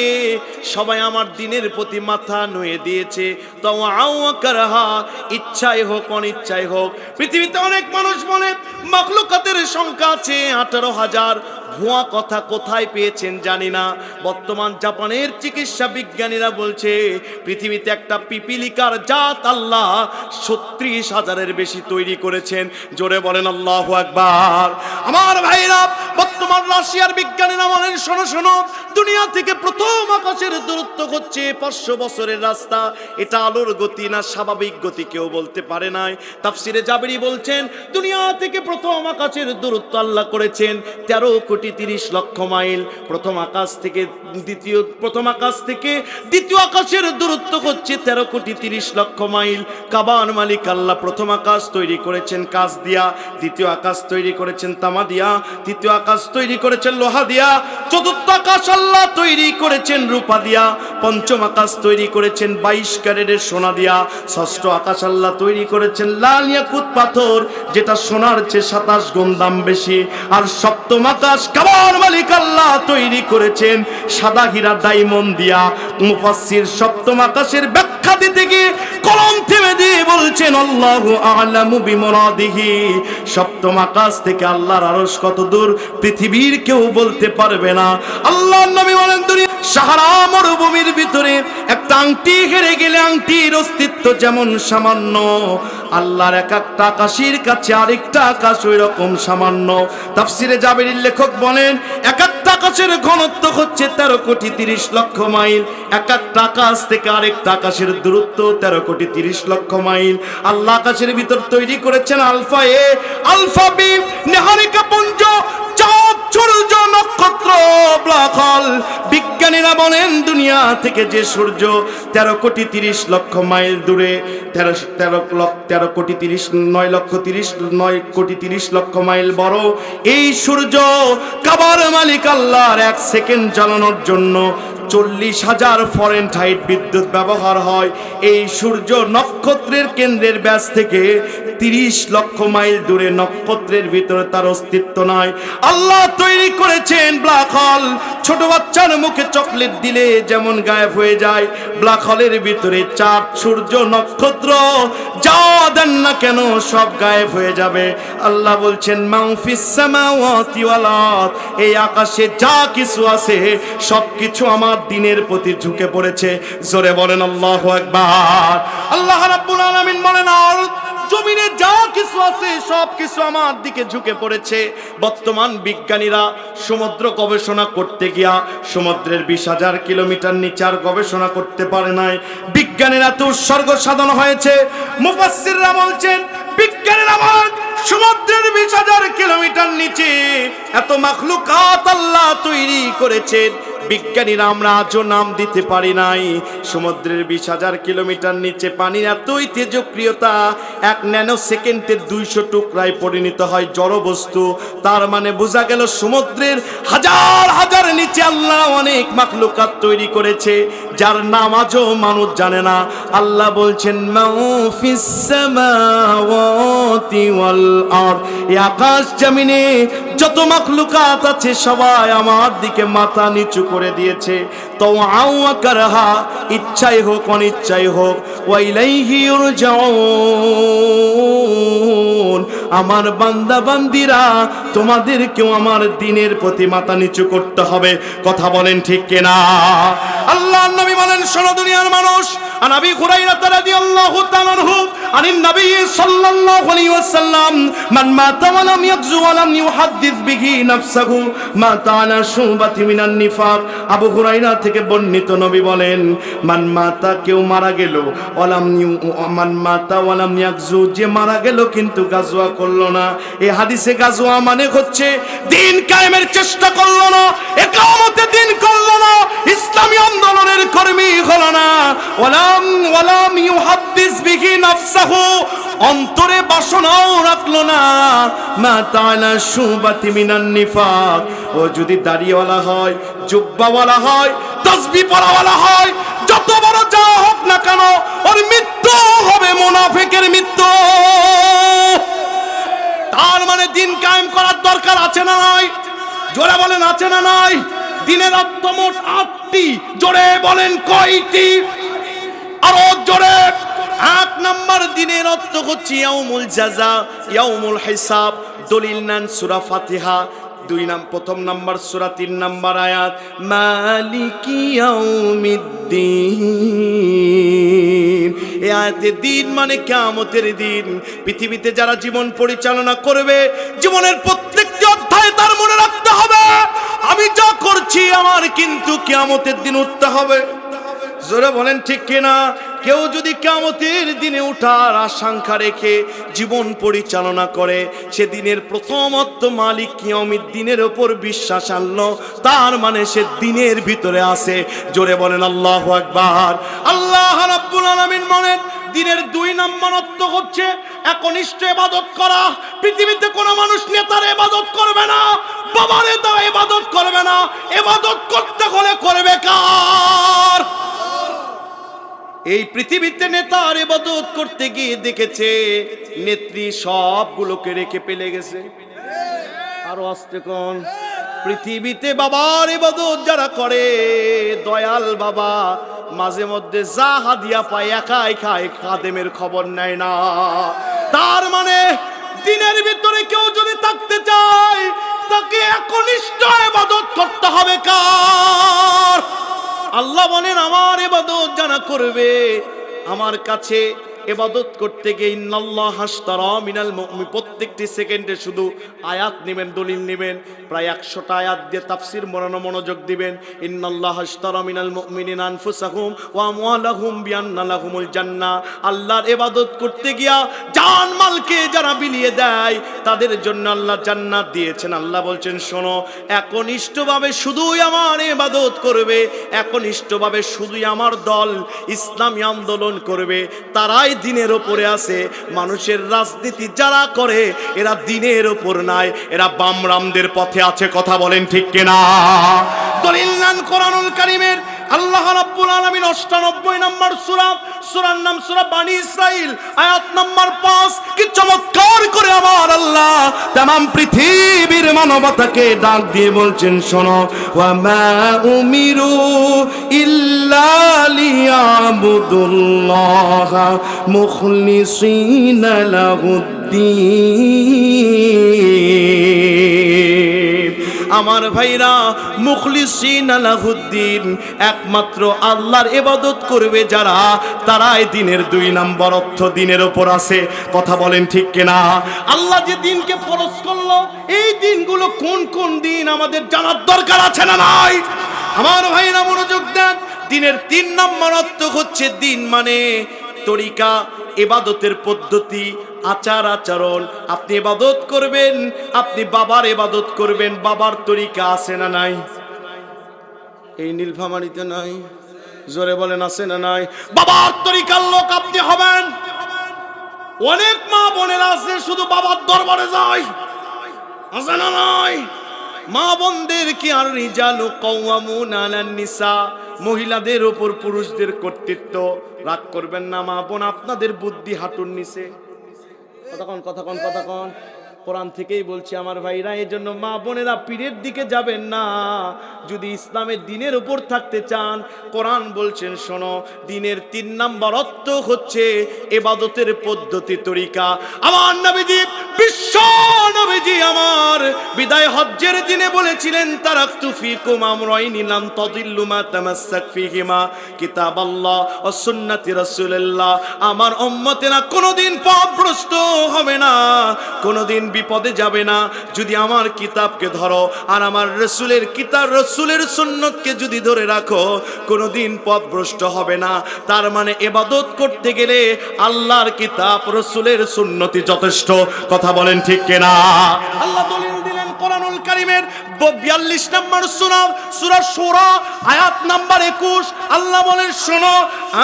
সবাই আমার দিনের প্রতি মাথা নুয়ে দিয়েছে। তাওআন ওয়া কারহা, ইচ্ছাই হোক অনিচ্ছাই হোক। পৃথিবীতে অনেক মানুষ বলে মাখলুকাতের সংখ্যা আছে 18,000। ভুয়া কথা কোথায় পেয়েছেন জানি না। বর্তমান জাপানের চিকিৎসা বিজ্ঞানীরা বলছে পৃথিবীতে একটা পিপিলিকার জাত আল্লাহ 36,000-এর বেশি তৈরি করেছেন। জোরে বলেন আল্লাহু আকবার। আমার ভাইরা, বর্তমান রাশিয়ার বিজ্ঞানীরা বলেন শোনো শোনো, দুনিয়া থেকে প্রথম আকাশের দূরত্ব হচ্ছে 500 বছরের রাস্তা। এটা আলোর গতি না স্বাভাবিক গতি কেউ বলতে পারে নাই। তাফসিরে জাবেরি বলছেন দুনিয়া থেকে প্রথম আকাশের দূরত্ব আল্লাহ করেছেন 13,30,00,000 মাইল। প্রথম আকাশ থেকে দ্বিতীয় আকাশের দূরত্ব হচ্ছে 13,30,00,000 মাইল। কাবার মালিক আল্লাহ প্রথম আকাশ তৈরি করেছেন কাঁচ দিয়া, দ্বিতীয় আকাশ তৈরি করেছেন তামা দিয়া, তৃতীয় আকাশ তৈরি করেছেন লোহা দিয়া, চতুর্থ আকাশ আল্লাহ তৈরি করেছেন রূপা দিয়া, পঞ্চম আকাশ তৈরি করেছেন 22 ক্যারেটের সোনা দিয়া, ষষ্ঠ আকাশ আল্লাহ তৈরি করেছেন লাল ইয়াকুত পাথর, যেটা সোনার চেয়ে 27 গুণ দাম বেশি। আর সপ্তম আকাশ কাবার মালিক আল্লাহ তৈরি করেছেন সাদা হীরা ডায়মন্ড দিয়া। মুফাসসির সপ্তম আকাশের ব্যাখ্যা দিতে গিয়ে কলম থেমে দিয়ে বলছেন আল্লাহু আ'লামু বিমুরাদিহি, সপ্তম আকাশ থেকে আল্লাহর আরশ কত দূর পৃথিবীর কেউ বলতে পারবে না। আল্লাহর নবী বলেন দুনিয়া সাহারা মরুভূমির ভিতরে একটা আংটি হেরে গেলে আংটির অস্তিত্ব যেমন সামান্য, আল্লাহর এক একটা আকাশের কাছে আরেকটা আকাশ ওই রকম সামান্য। তাফসিরে জাবেরির লেখক বলেন এক একটা আকাশের ঘনত্ব হচ্ছে 13,30,00,000 মাইল। এক একটা আকাশ থেকে আরেকটা আকাশের দূরত্ব 13,30,00,000 মাইল। আল্লাহ আকাশের ভিতর তৈরি করেছেন আলফা এ, আলফা বি, নেহারিকা পুঞ্জ, চাঁদ, সূর্য, নক্ষত্র, ব্ল্যাক হোল। বিজ্ঞানীরা বলেন দুনিয়া থেকে যে সূর্য 13,30,00,000 মাইল দূরে, 9,30,00,000 মাইল বড়, এই সূর্য কাবার মালিক আল্লাহর 1 সেকেন্ড জ্বালানোর জন্য 40,000 ফরেনহাইট বিদ্যুৎ ব্যবহার হয়। এই সূর্য নক্ষত্রের কেন্দ্রের ব্যাস থেকে 30 লক্ষ মাইল দূরে, নক্ষত্রের ভিতরে তার অস্তিত্ব নাই। আল্লাহ তৈরি করেছেন ব্ল্যাক হোল। ছোট বাচ্চার মুখে চকলেট দিলে যেমন গায়েব হয়ে যায়, ব্ল্যাক হোলের ভিতরে চাঁদ, সূর্য, নক্ষত্র যা দেন না কেন সব গায়েব হয়ে যাবে। আল্লাহ বলছেন মাউফিস সামাওয়াতি ওয়াল আরদ, এই আকাশে যা কিছু আছে সব কিছু আমার দিনের প্রতি ঝুঁকে পড়েছে। জোরে বলেন আল্লাহু আকবার। আল্লাহ রাব্বুল আলামিন বলেন আর জমিনে যা কিছু আছে সব কিছু আমার দিকে ঝুঁকে পড়েছে। বর্তমান বিজ্ঞানীরা সমুদ্র গবেষণা করতে গিয়া সমুদ্রের 20,000 কিলোমিটার নিচে আর গবেষণা করতে পারে নাই। বিজ্ঞানীরা তো উৎসর্গ সাধন হয়েছে। মুফাসসিররা বলছেন বিজ্ঞানীরা সমুদ্রের 20,000 কিলোমিটার নিচে এত মাখলুকাত আল্লাহ তৈরি করেছেন, বিজ্ঞানীরা আমরা আজও নাম দিতে পারি নাই। সমুদ্রের 20,000 কিলোমিটার নিচে পানির এতই তেজস্ক্রিয়তা, 1 ন্যানো সেকেন্ডে 200 টুকরায় পরিণত হয় জড় বস্তু। তার মানে বোঝা গেল সমুদ্রের হাজার হাজার নিচে আল্লাহ অনেক মাখলুকাত তৈরি করেছে, যার নাম আজও মানুষ জানে না। আল্লাহ বলছেন মাউফিস সামাওয়াতি ওয়াল আরদ, এই আকাশ জমিনে যত মাখলুকাত আছে সবাই আমার দিকে মাথা নিচু করে দিয়েছে। তো আওয়াকারহা, ইচ্ছাই হোক অনিচ্ছাই হোক, ওয়া ইলাইহি ইরজাউন। আমার বান্দা বান্দিরা, তোমাদেরকেও আমার দ্বীনের প্রতি মাথা নিচু করতে হবে। কথা বলেন ঠিক কিনা? আল্লাহর নবী বলেন, শোনো দুনিয়ার মানুষ, আন আবি হুরায়রা রাদিয়াল্লাহু তাআলা আনহু আনিন নবী সাল্লাল্লাহু আলাইহি ওয়াসাল্লাম মান মাতা ওয়া লাম ইয়াগজু ওয়া লাম ইউহাদ্দিস বিহি নাফসাহু মাতা আলা শুবাতি মিনান নিফাক। আবু হুরায়রা থেকে বর্ণিত, নবী বলেন, মান মাতা, কেউ মারা গেল, মান মাতা ওয়া লাম ইয়াগজু, যে মারা গেল কিন্তু গাজওয়া করলো না। এই হাদিসে গাজওয়া মানে হচ্ছে দ্বীন কায়েমের চেষ্টা করলো না, ইকামতে দ্বীন করলো না, ইসলামী আন্দোলনের কর্মী হলো না। ওয়ালাম ইউহাদ্দিস বিহি নাফসাহু, অন্তরে বাসনাও রাখলো না। মা তাআলা শুবাতি মিনান নিফাক, ও যদি দাড়িওয়ালা হয়, জুব্বাওয়ালা হয়, তাসবিহ পরাওয়ালা হয়, যত বড় যা হোক না কেন, ওর মৃত্যু হবে মুনাফিকের মৃত্যু। তার মানে দ্বীন কায়েম করার দরকার আছে না নাই? জোরে বলেন, আছে না নাই? দ্বীনের অর্থ মোট 8টি। জোরে বলেন কয়টি? আরো জোরে। 8 নাম্বার দ্বীনের অর্থ হচ্ছে ইয়াউমুল জাযা, ইয়াউমুল হিসাব। দলিল নেন সূরা ফাতিহা প্রথম নাম্বার সূরা 3 নাম্বার আয়াত, মালিকি ইয়াউমিদ্দিন। এই আয়াতে দিন মানে কিয়ামতের দিন। পৃথিবীতে যারা জীবন পরিচালনা করবে, জীবনের প্রত্যেকটি অধ্যায় তার মনে রাখতে হবে, আমি যা করছি আমার কিন্তু কিয়ামতের দিন উঠতে হবে। জোরে বলেন ঠিক কিনা? কেউ যদি কিয়ামতের দিনে ওঠার আশঙ্কা রেখে জীবন পরিচালনা করে, সেদিনের প্রথম অর্থ মালিক কিয়ামতের উপর বিশ্বাস আনলো, তার মানে সে দিনের ভিতরে আছে। জোরে বলেন আল্লাহু আকবার। আল্লাহ রাব্বুল আলামিন বলেন, দিনের 2 নম্বর অর্থ হচ্ছে একনিষ্ঠ ইবাদত করা। পৃথিবীতে কোনো মানুষ নেতার ইবাদত করবে না, বাবার ইবাদত করবে না। ইবাদত করতে হলে করবে কার? এই পৃথিবীতে নেতার ইবাদত করতে গিয়ে দেখেছে নেত্রী সবগুলোকে রেখে পেলে গেছে। আরো আস্তে কোন? পৃথিবীতে বাবার ইবাদত যারা করে, দয়াল বাবা মাঝে মধ্যে যা হাদিয়া পায় একাই খায়, খাদেমের খবর নেয় না। তার মানে দিনের ভিতরে কেউ যদি থাকতে চায়, তাকে একনিষ্ঠ ইবাদত করতে হবে কার? আল্লাহ বলেন, আমার ইবাদত যারা করবে, আমার কাছে ইবাদত করতে গিয়ে ইন্নাল্লাহ হাশতারা মিনাল মুমিন, প্রত্যেকটি সেকেন্ডে শুধু আয়াত নেবেন, দলিল নেবেন, প্রায় 100টা আয়াত দিয়ে তাফসীর মনোযোগ দিবেন। ইন্নাল্লাহ হাশতারা মিনাল মুমিনিনা আনফুসাহুম ওয়া আমওয়ালাহুম বিআন্না লাহুমুল জান্নাহ। আল্লাহর ইবাদত করতে গিয়া জান মালকে যারা বিলিয়ে দেয়, তাদের জন্য আল্লাহ জান্নাত দিয়েছেন। আল্লাহ বলছেন, শোনো, একনিষ্ঠভাবে শুধুই আমার ইবাদত করবে, একনিষ্ঠভাবে শুধুই আমার দল ইসলামী আন্দোলন করবে, তারাই দিনের উপরে আছে। মানুষের রাজনীতি যারা করে, এরা দিনের উপর নাই, এরা বামরামদের পথে আছে। কথা বলেন ঠিক কিনা? দলিল নেন কোরআনুল কারীমের। আল্লাহ রাব্বুল আলামিন ৯৮ নম্বর সূরা, সূরার নাম সূরা বানী ইসরাইল, আয়াত নাম্বার 5। কি চমৎকার করে আমার আল্লাহ तमाम পৃথিবীর মানবতাকে ডাক দিয়ে বলছেন, শোনো, ওয়া মা উমিরু ইল্লা লিয়াবুদুল্লাহ মুখলিসিনা লাহুদ্দিন। আমার ভাইরা, মুখলিসিনা লাহুদ্দিন, একমাত্র আল্লাহর ইবাদত করবে যারা, তারাই দিনের 2 নম্বর অর্থ দিনের উপর আছে। কথা বলেন ঠিক কিনা? আল্লাহ যে দিনকে ফরজ করলো, এই দিনগুলো কোন কোন দিন আমাদের জানার দরকার আছে না নাই? আমার ভাইরা মনোযোগ দেন। দিনের 3 নম্বর অর্থ হচ্ছে দিন মানে তরিকা, ইবাদতের পদ্ধতি, আচার আচরণ। আপনি ইবাদত করবেন, আপনি বাবার ইবাদত করবেন, বাবার তরিকা আছে না নাই? এই নীলফামারীতে নাই, জোরে বলেন আছে না নাই? বাবার তরিকার লোক আপনি হবেন। অনেক মা বোনেরা আছে শুধু বাবার দরবারে যায়, আছে না নাই? মা বোনদের কি আর রিজালু কাওয়ামুন আলান নিসা, মহিলাদের উপর পুরুষদের কর্তৃত্ব। রাগ করবেন না মা বোন, আপনাদের বুদ্ধি হাঁটুর নিচে। কথা কন কোরআন থেকেই বলছি আমার ভাইরা। এই জন্য মা বোনেরা পীরের দিকে যাবেন না। যদি ইসলামের দিনের উপর থাকতে চান, কোরআন বলছেন শোনো, দিনের 3 নাম্বার অর্থ হচ্ছে ইবাদতের পদ্ধতি তরিকা। আমার নবীজি, বিশ্ব নবীজি আমার বিদায় হজ্জের দিনে বলেছিলেন, তারাকতু ফিকুম আমরাইনি লাম তাদিল্লু মা তামাসসাক ফিহিমা কিতাবাল্লাহ ওয়া সুন্নতি রাসূলুল্লাহ। আমার উম্মতেরা কোনোদিন পথভ্রষ্ট হবে না, কোনোদিন বিপদে যাবে না যদি আমার কিতাবকে ধরো আর আমার রাসূলের কিতাব, রাসূলের সুন্নতকে যদি ধরে রাখো, কোনোদিন পথভ্রষ্ট হবে না। তার মানে ইবাদত করতে গেলে আল্লাহর কিতাব, রাসূলের সুন্নতি যথেষ্ট। কথা বলেন ঠিক কিনা? আল্লাহ দলিল দিলেন কোরআনুল কারীমের 42 নম্বর সূরা শূরা আয়াত নাম্বার 21। আল্লাহ বলেন শোনো,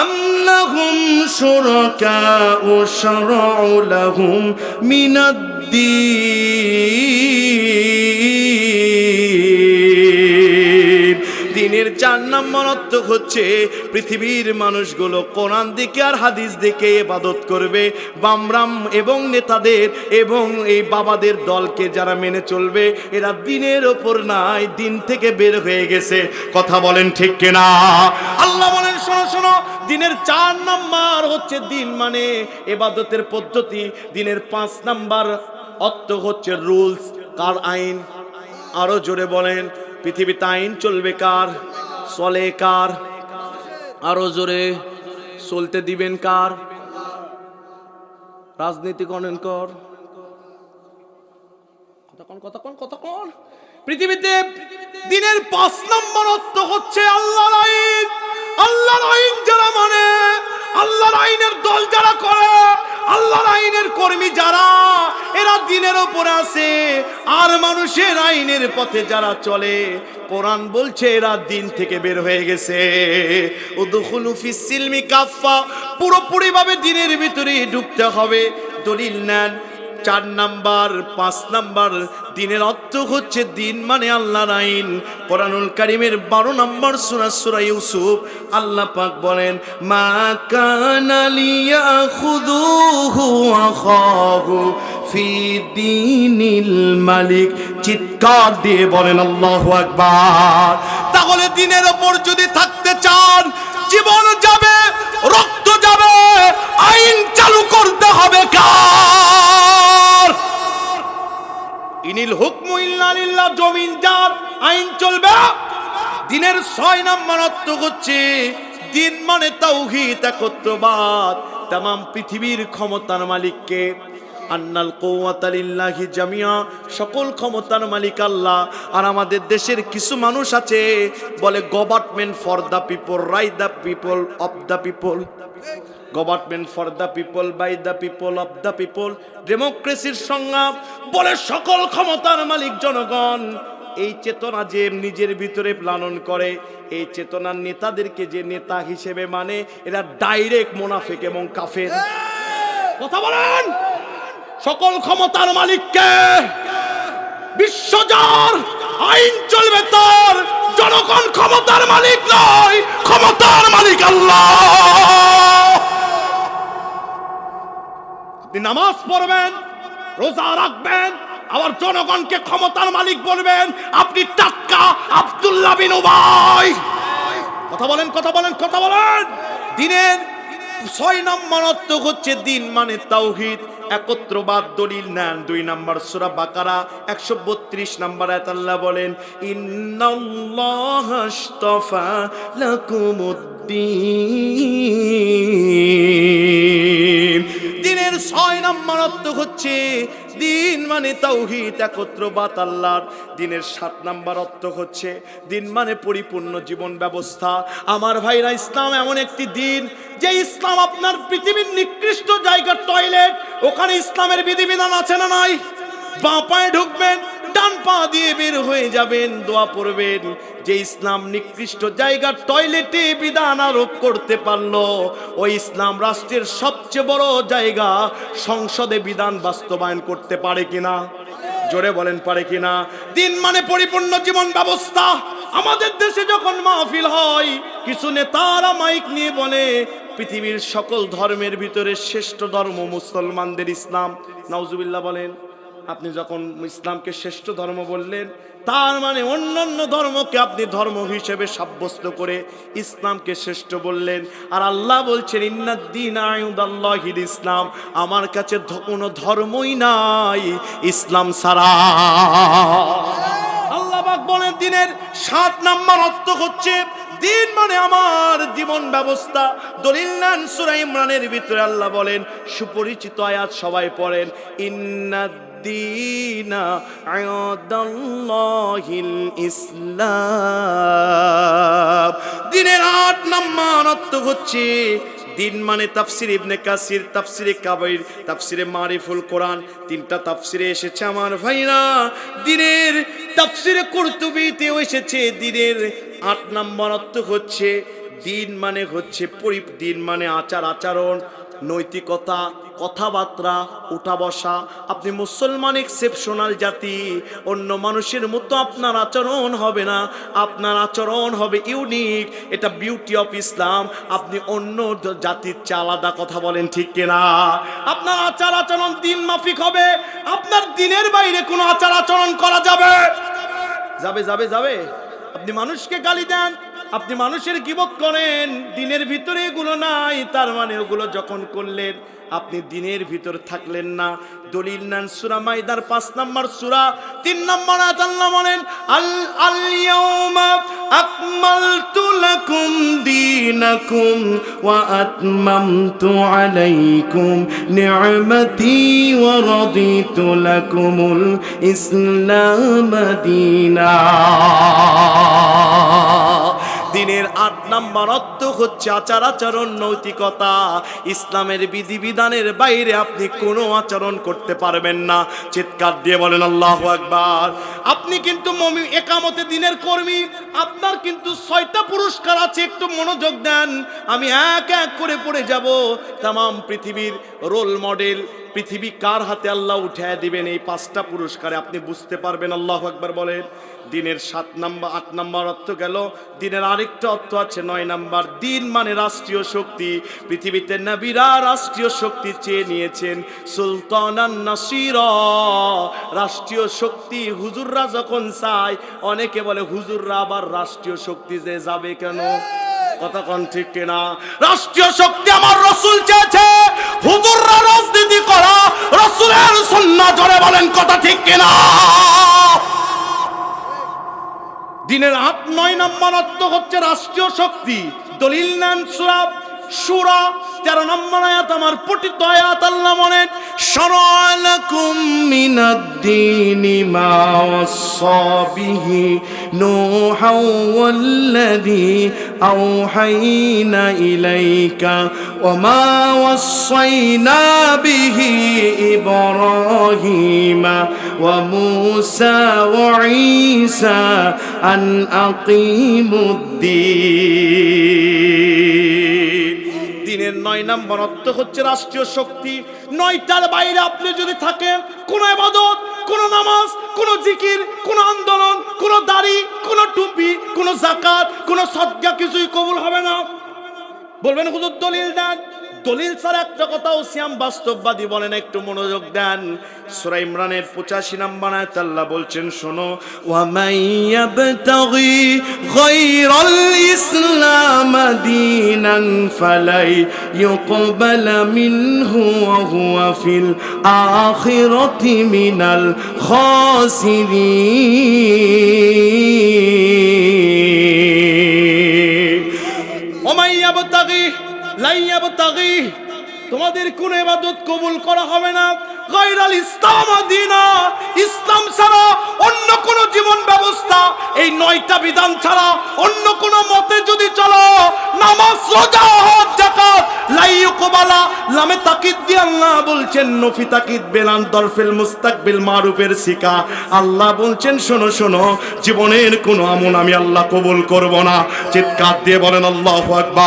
আল্লাহুম শুরাকাউ শারউ লাহুম মিনাদ্দীন। দিনের 4 নম্বর অর্থ হচ্ছে পৃথিবীর মানুষগুলো কোরআন দিকে আর হাদিস দিকে ইবাদত করবে। বামরাম এবং নেতাদের এবং এই বাবাদের দলকে যারা মেনে চলবে, এরা দিনের ওপর নাই, দিন থেকে বের হয়ে গেছে। কথা বলেন ঠিক কিনা? আল্লাহ বলেন শোনো শোনো, দিনের 4 নাম্বার হচ্ছে দিন মানে ইবাদতের পদ্ধতি। দিনের 5 নাম্বার অর্থ হচ্ছে রুলস, কার আইন। আরো জোরে বলেন, পৃথিবীতে আইন চলবে কার? চলে কার? আরো জোরে, চলতে দিবেন কার? রাজনীতি করেন কর। কতক্ষণ পৃথিবীতে দিনের 5 নম্বর অর্থ হচ্ছে আল্লাহর আইন। আল্লাহর আইন যারা মানে, আল্লাহর আইনের দল যারা করে, আল্লাহর আইনের কর্মী যারা, এরা দিনের উপরে আছে। আর মানুষের আইনের পথে যারা চলে, কোরআন বলছে এরা দিন থেকে বের হয়ে গেছে। উদখুলু ফিস সিলমি কাফা, পুরোপুরি ভাবে দিনের ভিতরে ঢুকতে হবে। দলিল নেন 4 নাম্বার 5 নাম্বার দিনের অর্থ হচ্ছে দিন মানে আল্লাহর আইন। কোরআনুল কারীমের 12 নম্বর সূরা ইউসুফ আল্লাহ পাক বলেন, মা কানা লিয়াখুযুহু আখাহু ফি দীনিল মালিক। চিৎকার দিয়ে বলেন আল্লাহু আকবার। তাহলে দিনের উপর যদি থাকতে চান, জীবন যাবে, রক্ত যাবে, আইন চালু করতে হবে কার? ইনিল হুকমু ইল্লা লিল্লাহ, জমিন যার, আইন চলবে। দিনের 6 নম্বর অর্থ হচ্ছে দিন মানে তাওহীদ, একত্ববাদ। तमाम পৃথিবীর ক্ষমতার মালিককে, আন্নাল কুওয়াতা লিল্লাহি জামিয়া, সকল ক্ষমতার মালিক আল্লাহ। আর আমাদের দেশের কিছু মানুষ আছে বলে government for the people, by the people, of the people. Government for the people, by the people, of the people. ডেমোক্রেসির সংজ্ঞা বলে সকল ক্ষমতার মালিক জনগণ। এই চেতনা যে নিজের ভিতরে লালন করে, এই চেতনার নেতাদেরকে যে নেতা হিসেবে মানে, এরা ডাইরেক্ট মুনাফিক এবং কাফের। কথা বলেন, সকল ক্ষমতার মালিককে, বিশ্বজার, আইন চলবে তার, জনগণ ক্ষমতার মালিক নয়, ক্ষমতার মালিক আল্লাহ। আপনি নামাজ পড়বেন, রোজা রাখবেন, আবার জনগণকে ক্ষমতার মালিক বলবেন। আপনি টাক্কা আব্দুল্লাহ বিন উবাই। কথা বলেন, কথা বলেন, কথা বলেন। দিনের 6 নম্বর অর্থ হচ্ছে দিন মানে তাওহীদ, একত্রবাদ। দলিল নেন 2 নম্বর সূরা বাকারা 132 নম্বর আয়াত। আল্লাহ বলেন, ইন্নাল্লাহা আশতাফা লাকুমুদ্দীন। দিনের 6 নম্বর অর্থ হচ্ছে দিন মানে তাওহীদ, একত্রবাদ আল্লাহর। দিনের 7 নম্বর অর্থ হচ্ছে দিন মানে পরিপূর্ণ জীবন ব্যবস্থা। আমার ভাইরা, ইসলাম এমন একটি দিন যে ইসলাম আপনার পৃথিবীর নিকৃষ্ট জায়গার টয়লেট, ওখানে ইসলামের বিধিবিধান আছে না নাই? বাঁ পায়ে ঢুকবেন, ডান পা দিয়ে বের হয়ে যাবেন, দোয়া পড়বেন যে ইসলাম নিকৃষ্ট জায়গা টয়লেটে বিধান আরোপ করতে পারলো, ওই ইসলাম রাষ্ট্রের সবচেয়ে বড় জায়গা সংসদে বিধান বাস্তবায়ন করতে পারে কিনা? জোরে বলেন পারে কিনা? দিন মানে পরিপূর্ণ জীবন ব্যবস্থা। আমাদের দেশে যখন মাহফিল হয়, কিছু নেতারা মাইক নিয়ে বলে পৃথিবীর সকল ধর্মের ভিতরে শ্রেষ্ঠ ধর্ম মুসলমানদের ইসলাম। নাউজুবিল্লাহ বলেন। আপনি যখন ইসলামকে শ্রেষ্ঠ ধর্ম বললেন, তার মানে অন্যান্য ধর্মকে আপনি ধর্ম হিসেবে সাব্যস্ত করে ইসলামকে শ্রেষ্ঠ বললেন। আর আল্লাহ বলছেন ইন্নাদ-দীনা ইনদাল্লাহিল ইসলাম, আমার কাছে কোনো ধর্মই নাই ইসলাম ছাড়া। আল্লাহ পাক বলেন দিনের 7 নাম্বার অর্থ হচ্ছে দিন মানে আমার জীবন ব্যবস্থা। দলিল নেন সূরা ইমরানের ভিতরে আল্লাহ বলেন, সুপরিচিত আয়াত সবাই পড়েন, ইন্নাদ-দীনা ইনদাল্লাহিল ইসলাম। দিনের 8 নাম্বার অর্থ হচ্ছে দিন মানে তাফসির ইবনে কাসির, তাফসিরে কাবির, তাফসিরে মারিফুল কোরআন, 3টা তাফসিরে এসেছে আমার ভাইরা। দিনের তাফসিরে কুরতুবীতে এসেছে দিনের 8 নাম্বার অর্থ হচ্ছে দিন মানে হচ্ছে দিন মানে আচার আচরণ, নৈতিকতা, কথাবার্তা, উঠা বসা। আপনি মুসলমান এক্সেপশনাল জাতি, অন্য মানুষের মতো আপনার আচরণ হবে না, আপনার আচরণ হবে ইউনিক। এটা বিউটি অফ ইসলাম। আপনি অন্য জাতির চেয়ে আলাদা, কথা বলেন ঠিক কিনা? আপনার আচার আচরণ দিন মাফিক হবে। আপনার দিনের বাইরে কোনো আচার আচরণ করা যাবে যাবে যাবে যাবে আপনি মানুষকে গালি দেন, আপনি মানুষের গীবত করেন, দিনের ভিতরে এগুলো নাই, তার মানে ওগুলো যখন করলেন আপনি দিনের ভিতর থাকলেন না। দলিল নেন সূরা মাইদার 5 নাম্বার সূরা 3 নাম্বার আয়াত আল্লাহ বলেন, আল ইয়াউমা আকমালতু লাকুম দীনাকুম ওয়া আতমামতু আলাইকুম নি'মাতি ওয়া রাদিতু লাকুমুল ইসলাম দীনা। দিনের 8 নাম্বার অর্থ হচ্ছে আচার আচরণ, নৈতিকতা। ইসলামের বিধিবিধানের বাইরে আপনি কোনো আচরণ করতে পারবেন না। চিৎকার দিয়ে বলেন আল্লাহু আকবার। আপনি কিন্তু একামতে দিনের কর্মী, আপনার কিন্তু 6টা পুরস্কার আছে, একটু মনোযোগ দেন। আমি এক এক করে পড়ে যাব। তামাম পৃথিবীর রোল মডেল, পৃথিবী কার হাতে আল্লাহ উঠায় দিবেন, এই 5টা পুরস্কারে আপনি বুঝতে পারবেন। আল্লাহু আকবার বলেন। দিনের 7 নাম্বার 8 নাম্বার অর্থ গেল। দিনের আরেকটা অর্থ আছে 9 নাম্বার। দিন মানে রাষ্ট্রীয় শক্তি। পৃথিবীতে নবীরা রাষ্ট্রীয় শক্তি চেয়ে নিয়েছেন, সুলতানান নাসিরা, রাষ্ট্রীয় শক্তি হুজুররা যখন চায়। অনেকে বলে হুজুররা আবার রাষ্ট্রীয় শক্তি যে যাবে কেন? কথা কোন ঠিক কিনা? রাষ্ট্রীয় শক্তি আমার রাসূল চেয়েছে, হুজুররা রাজনীতি করা রাসূলের সুন্নাহ। জোরে বলেন কথা ঠিক কিনা? দিনের 8-9 নাম্বার অর্থ হচ্ছে রাষ্ট্রীয় শক্তি। দলিল নেন সূরা সূরা 13 নম্বর আয়াত, আমার পঠিত আয়াত। আল্লাহ বলেন, শারা'a লাকুম মিনাদ-দীনি মা ওয়াসসা বিহি নূহান ওয়াল্লাযী আওহাইনা ইলাইকা ওয়া মা ওয়াসাইনা বিহি ইব্রাহিমা ওয়া মূসা ওয়া ঈসা আন আকিমুদ-দীন। দিনের 9 নম্বর অর্থ হচ্ছে রাষ্ট্রীয় শক্তি। 9টার বাইরে আপনি যদি থাকেন, কোন ইবাদত, কোন নামাজ, কোন জিকির, কোন আন্দোলন, কোন দাড়ি, কোন টুপি, কোন যাকাত, কোন সদকা কিছুই কবুল হবে না। বলবেন হুজুর দলিল দেন। দলিল ছাড়া একটা কথাও সিয়াম বাস্তববাদী বলেন। একটু মনোযোগ দেন। সূরা ইমরানের 85 নম্বর আয়াতে আল্লাহ বলছেন, শোনো, ওয়া মাইয়াবতাগি গায়রাল ইসলাম দীনান ফালাই ইউকবাল মিনহু ওয়া হুয়া ফিল আখিরাতি মিনাল খাসিরিন। ওয়া মাইয়াবতাগি লাইয়াবতাগি, তোমাদের কোন ইবাদত কবুল করা হবে না গায়রাল ইসলাম দীনা, ইসলাম ছাড়া অন্য কোন জীবন ব্যবস্থা, এই 9টা বিধান ছাড়া অন্য কোন মতে যদি চলো, নামাজ, রোজা, হজ, যাকাত, লা ইউকবাল বালা লামে তাকিদ দিয়ে আল্লাহ বলছেন নফি তাকিদ বেলান দরফিল মুস্তাকবিল মারুফের শিকা। আল্লাহ বলছেন শোনো শোনো, জীবনের কোনো আমল আমি আল্লাহ কবুল করব না। চিৎকার দিয়ে বলেন আল্লাহু আকবার।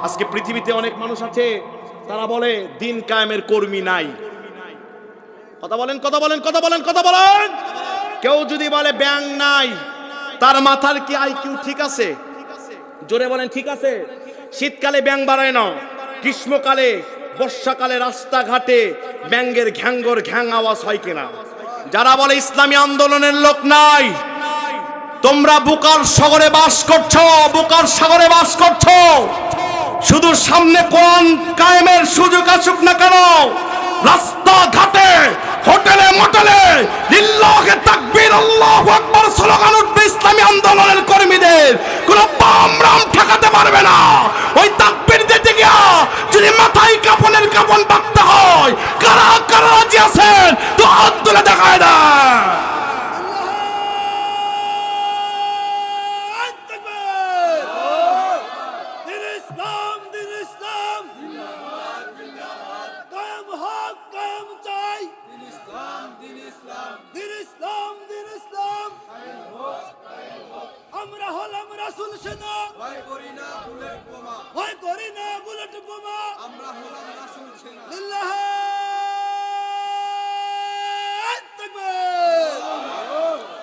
আজকে পৃথিবীতে অনেক মানুষ আছে, তারা বলে দিন কায়েমের কর্মী নাই। কথা বলেন, কথা বলেন, কথা বলেন, কথা বলেন। কেউ যদি বলে ব্যাংক নাই, তার মাথার কি আইকিউ ঠিক আছে? জোরে বলেন ঠিক আছে? শীতকালে ব্যাং বাড়ায় না, গ্রীষ্মকালে বর্ষাকালে রাস্তাঘাটে ব্যাঙ্গের ঘ্যাঙ্গর ঘ্যাং আওয়াজ হয় কিনা? যারা বলে ইসলামী আন্দোলনের লোক নাই, তোমরা বুকার সাগরে বাস করছো, বুকার সাগরে বাস করছো। শুধু সামনে কোরআন কায়েমের সুযোগ আসুক না কেন, রাস্তাঘাটে হোটেলে মোটেলে লিল্লাহি তাকবীর আল্লাহু আকবার স্লোগান উঠবে ইসলামী আন্দোলনের কর্মীদের। কোনো বাম রাম ঠেকাতে পারবে না। ওই তাকবীর দিতে গিয়া যদি মাথায় কাফনের কাফন বাঁধতে হয়, কারা কারা রাজি আছেন তো হাত তুলে দেখায় না। আমরা হলাম রাসূল সেনা, ভয় করি না বুলেট বোমা, ভয় করি না বুলেট বোমা। আমরা হলাম রাসূল সেনা। লিল্লাহি তাকবীর।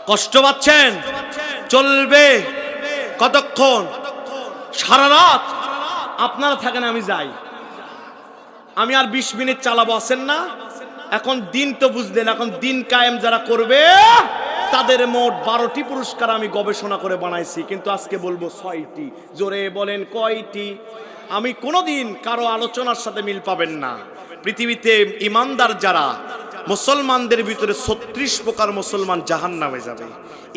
কষ্ট পাচ্ছেন? চলবে কতক্ষণ? সারা রাত আপনারা থাকেন, আমি যাই। আমি আর 20 মিনিট চালাবো, আছেন না? এখন দিন তো বুঝলেন, এখন দিন কায়েম যারা করবে তাদের মোট 12টি পুরস্কার আমি গবেষণা করে বানাইছি, কিন্তু আজকে বলবো 6টি। জোরে বলেন কয়টি? আমি কোনোদিন কারো আলোচনার সাথে মিল পাবেন না। পৃথিবীতে ইমানদার যারা, মুসলমানদের ভিতরে 36 প্রকার মুসলমান জাহান্নামে যাবে।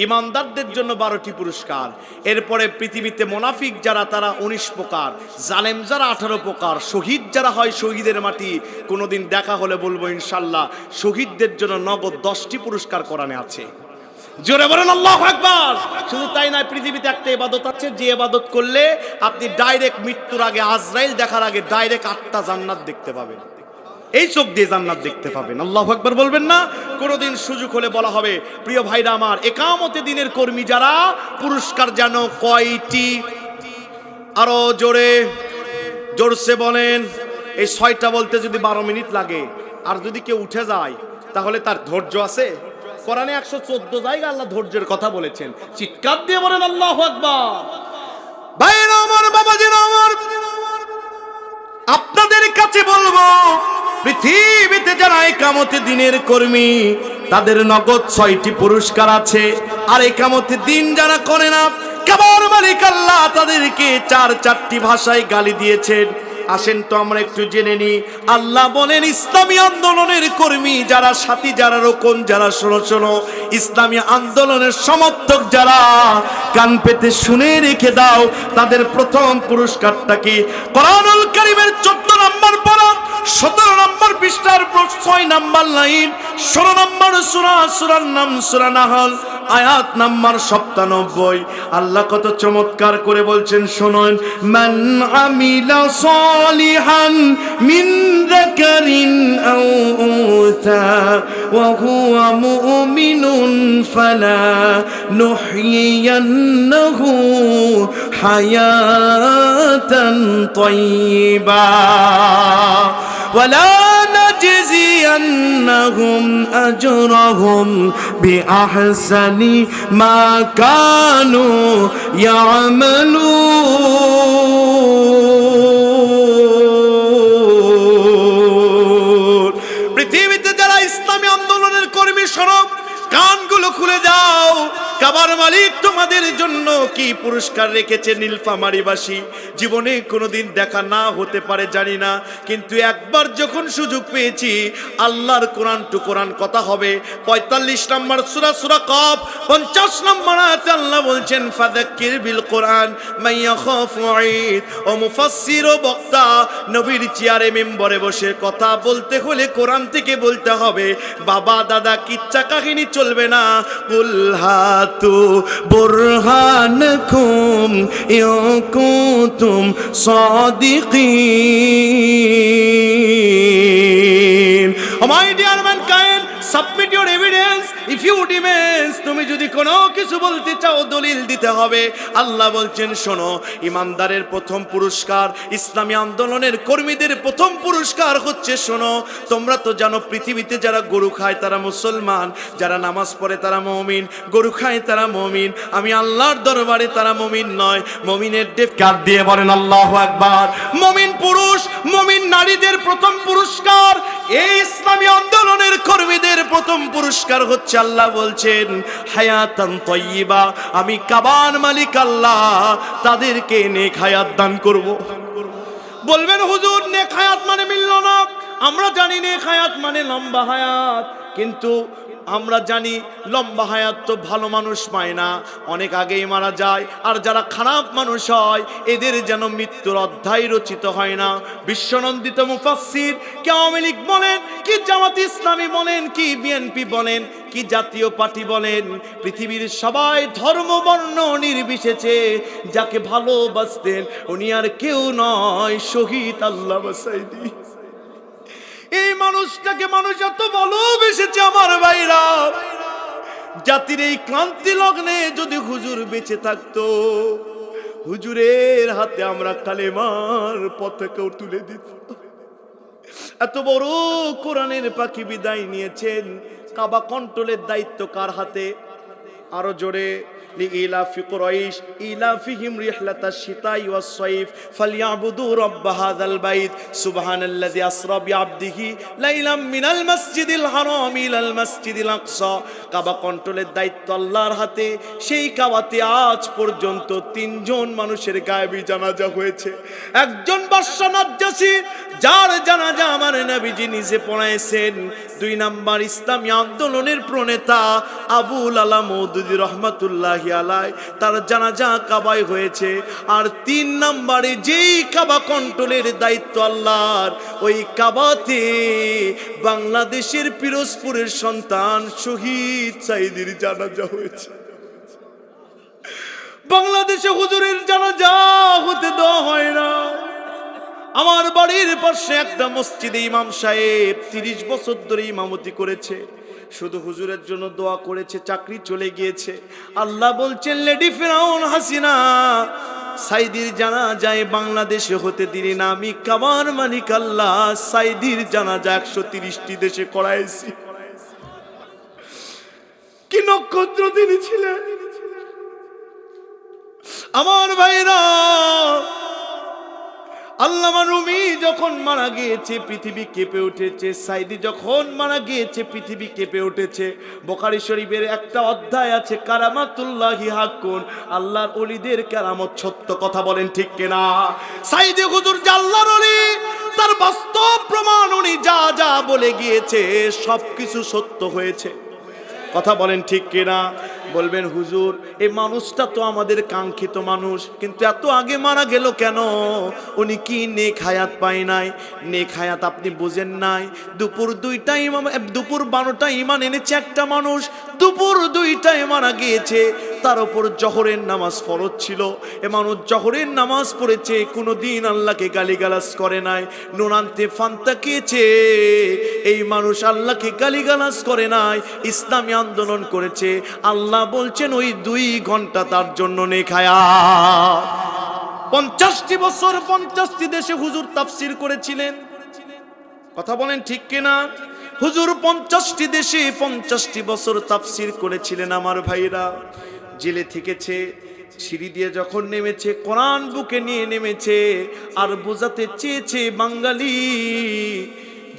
ইমানদারদের জন্য 12টি পুরস্কার। এরপরে পৃথিবীতে মুনাফিক যারা, তারা 19 প্রকার, জালেম যারা 18 প্রকার, শহীদ যারা হয় শহীদের মাটি। কোনোদিন দেখা হলে বলবো ইনশাল্লাহ শহীদদের জন্য নগদ 10টি পুরস্কার কোরআনে আছে। জোরে বলেন আল্লাহু আকবার। শুধু তাই নয়, পৃথিবীতে একটা ইবাদত আছে, যে ইবাদত করলে আপনি ডাইরেক্ট মৃত্যুর আগে, আজরাইল দেখার আগে ডাইরেক্ট 8টা জান্নাত দেখতে পাবেন। এই চোখ দিয়ে জান্নাত দেখতে পাবেন। আল্লাহু আকবার বলবেন না? কোনোদিন সুযোগ হলে বলা হবে। প্রিয় ভাইরা আমার, একামতে দিনের কর্মী যারা, পুরস্কার জানো কয়টি? আরো জোরে জোরসে বলেন। এই 6টা বলতে যদি 12 মিনিট লাগে, আর যদি কেউ উঠে যায় তাহলে তার ধৈর্য আছে? কোরআনে 114 জায়গায় আল্লাহ ধৈর্যের কথা বলেছেন। চিৎকার দিয়ে বলেন আল্লাহু আকবার। ভাইরা আমার, বাবাজিরা আমার, আপনাদের কাছে বলবো, পৃথিবীতে যারা একামতে দিনের কর্মী তাদের নগদ 6টি পুরস্কার আছে। আর একামতে দিন যারা করে না, কাবার মালিক আল্লাহ তাদেরকে 4টি ভাষায় গালি দিয়েছেন। আসেন তো আমরা একটু জেনে নিই। আল্লাহ বলেন ইসলামী আন্দোলনের কর্মী যারা, সাথী যারা, রোকন যারা, শোনো শোনো, ইসলামী আন্দোলনের সমর্থক যারা, কান পেতে শুনে রেখে দাও, তাদের প্রথম পুরস্কারটা কি? কোরআনুল কারীমের 14 নম্বর পারা, 17 নম্বর পৃষ্ঠার 6 নম্বর লাইন, 16 নম্বর সূরা, সূরার নাম সূরা নাহল, আয়াত নাম্বার 97। আল্লাহ কত চমৎকার করে বলছেন, শুনুন। মান আমিলা সালিহান মিন যাকারিন আও উনসা ওয়া হুয়া মুমিনুন ফালা নুহয়িয়ান্নাহু হায়াতান তাইয়্যিবা ওয়ালা نجزينهم أجرهم بأحسن ما كانوا يعملون। পৃথিবীতে যারা ইসলামী আন্দোলনের কর্মী, সরব কানগুলো খুলে যাও। কাবার মালিক তোমাদের জন্য কি পুরস্কার রেখেছে নীলফামারীবাসী জীবনে কোনোদিন দেখা না হতে পারে জানি না, কিন্তু একবার যখন সুযোগ পেয়েছি, আল্লাহর কোরআন টু কোরআন কথা হবে। 45 নম্বর সূরা, সূরা কফ, 50 নম্বর আয়াতে আল্লাহ বলছেন, ফাযাক্কির বিল কোরআন মান ইয়াখাফু ঈদ। ও মুফাসসির ও বক্তা, নবীর চেয়ারে মেম্বরে বসে কথা বলতে হলে কোরআন থেকে বলতে হবে। বাবা দাদা কিচ্ছা কাহিনী চলবে না। কুল হাত হাতু বুরহানকুম ইন কুনতুম সাদিকিন। My dear mankind, submit your evidence if you demands। তুমি যদি কোনো কিছু বলতে চাও দলিল দিতে হবে। আল্লাহ বলছেন শোনো, ইমানদারের প্রথম পুরস্কার, ইসলামী আন্দোলনের কর্মীদের প্রথম পুরস্কার হচ্ছে শোনো, তোমরা তো জানো পৃথিবীতে যারা গরু খায় তারা মুসলমান, যারা নামাজ পড়ে তারা মুমিন, গরু খায় তারা মুমিন। আমি আল্লাহর দরবারে তারা মুমিন নয়। মুমিনের ডেফ কার দিয়ে বলেন আল্লাহু আকবার। মুমিন পুরুষ মুমিন নারীদের প্রথম পুরস্কার, এই ইসলামী আন্দোলনের কর্মীদের প্রথম পুরস্কার হচ্ছে আল্লাহ বলছেন হায়াতান তাইয়্যিবা। আমি কাবার মালিক আল্লাহ তাদেরকে নেক হায়াত দান করব। বলবেন হুজুর নেক হায়াত মানে মিলল না। আমরা জানি নেক হায়াত মানে লম্বা হায়াত, কিন্তু আমরা জানি লম্বা হায়াত তো ভালো মানুষ পায় না, অনেক আগেই মারা যায়। আর যারা খারাপ মানুষ হয় এদের যেন মৃত্যুর অধ্যায় রচিত হয় না। বিশ্বনন্দিত মুফাসসির কি আওয়ামী লীগ বলেন, কি জামাত ইসলামী বলেন, কি বিএনপি বলেন, কি জাতীয় পার্টি বলেন, পৃথিবীর সবাই ধর্ম বর্ণ নির্বিশেষে যাকে ভালোবাসতেন উনি আর কেউ নয়, শহীদ আল্লামা সাঈদী। এই মানুষটাকে মানুষ এত ভালোবেসেছে আমার ভাইরা, জাতির এই ক্লান্তি লগ্নে যদি হুজুর বেঁচে থাকতো, হুজুরের হাতে আমরা কালেমার পতাকাও তুলে দিত। এত বড় কোরআনের পাখি বিদায় নিয়েছেন, কাবা কন্ট্রোলের দায়িত্ব কার হাতে? আরো জোরে, লিইলাফি কুরাইশ ইলাফিহিম রিহলাতাশ শিতাই ওয়াস সাইফ ফালইয়াবুদু রাব্ব হাযাল বাইত সুবহানাল্লাযী আসরা বিআবদিহি লাইলাম মিনাল মাসজিদিল হারাম ইলাল মাসজিদিল আকসা। কাবা কন্ট্রোলের দায়িত্ব আল্লাহর হাতে। সেই কাবাতে আজ পর্যন্ত 3 জন মানুষের গায়েবী জানাজা হয়েছে। একজন বাদশা নাজ্জাশী, যার জানাজা আমার নবীজি নিজে পড়াইছেন। 2 নাম্বার ইসলামী আন্দোলনের প্রণেতা আবুল আলা মওদুদী রহমাতুল্লাহ আলাইহি, তার জানাজা কাবায় হয়েছে। আর 3 নম্বরে যেই কাবা কন্ট্রোলের দায়িত্ব আল্লাহর, ওই কাবাতে বাংলাদেশের পিরোজপুরের সন্তান শহীদ সাঈদীর জানাজা হয়েছে। বাংলাদেশে হুজুরের জানাজা হতে দেওয়া হয় না। আমার বাড়ির পাশে একটা মসজিদে ইমাম সাহেব 30 বছর ধরে ইমামতি করেছে, শুধু হুজুরের জন্য দোয়া করেছে, চাকরি চলে গিয়েছে। আল্লাহ বলছেন লেডি ফেরাউন হাসিনা সাঈদীর জানাজায় বাংলাদেশে হতে দিলি না। আমি কাবার মালিক আল্লাহ সাঈদীর জানাজা 130টি দেশে করাইছি। কি নক্ষত্র তিনি ছিলেন আমার ভাইরা। আল্লামা রুমি যখন মারা গিয়েছে পৃথিবী কেঁপে উঠেছে, সাঈদী যখন মারা গিয়েছে পৃথিবী কেঁপে উঠেছে। বুখারী শরীফের একটা অধ্যায় আছে কারামাতুল্লাহি হাক্কুন, আল্লাহর ওলিদের কারামত সত্য। কথা বলেন ঠিক কিনা? সাঈদী হুজুর যে আল্লাহর ওলি, তার বাস্তব প্রমাণ উনি যা যা বলে গিয়েছে সবকিছু সত্য হয়েছে। কথা বলেন ঠিক কিনা? বলবেন হুজুর এই মানুষটা তো আমাদের কাঙ্ক্ষিত মানুষ, কিন্তু এত আগে মারা গেল কেন? উনি কি নেক হায়াত পায় নাই? নেক হায়াত আপনি বুঝেন নাই। দুপুর 12টায় ঈমান এনেছে একটা মানুষ, দুপুর 2টায় মারা গিয়েছে। তার উপর জোহরের নামাজ ফরজ ছিল। এ মানুষ জোহরের নামাজ পড়েছে, কোনোদিন আল্লাহকে গালিগালাজ করে নাই, নুনান্তে ফান্তা খেয়েছে। এই মানুষ আল্লাহকে গালিগালাজ করে নাই, ইসলামী আন্দোলন করেছে। আল্লাহ বলছেন ওই 2 ঘন্টা তার জন্য নেক হায়াত। 50টি বছর 50টি দেশে হুজুর তাফসীর করেছিলেন। কথা বলেন ঠিক কিনা? হুজুর 50টি দেশে 50টি বছর তাফসীর করেছিলেন আমার ভাইরা। জেলে থেকেছে, সিঁড়ি দিয়ে যখন নেমেছে কোরআন বুকে নিয়ে নেমেছে, আর বোঝাতে চেয়েছে বাঙালি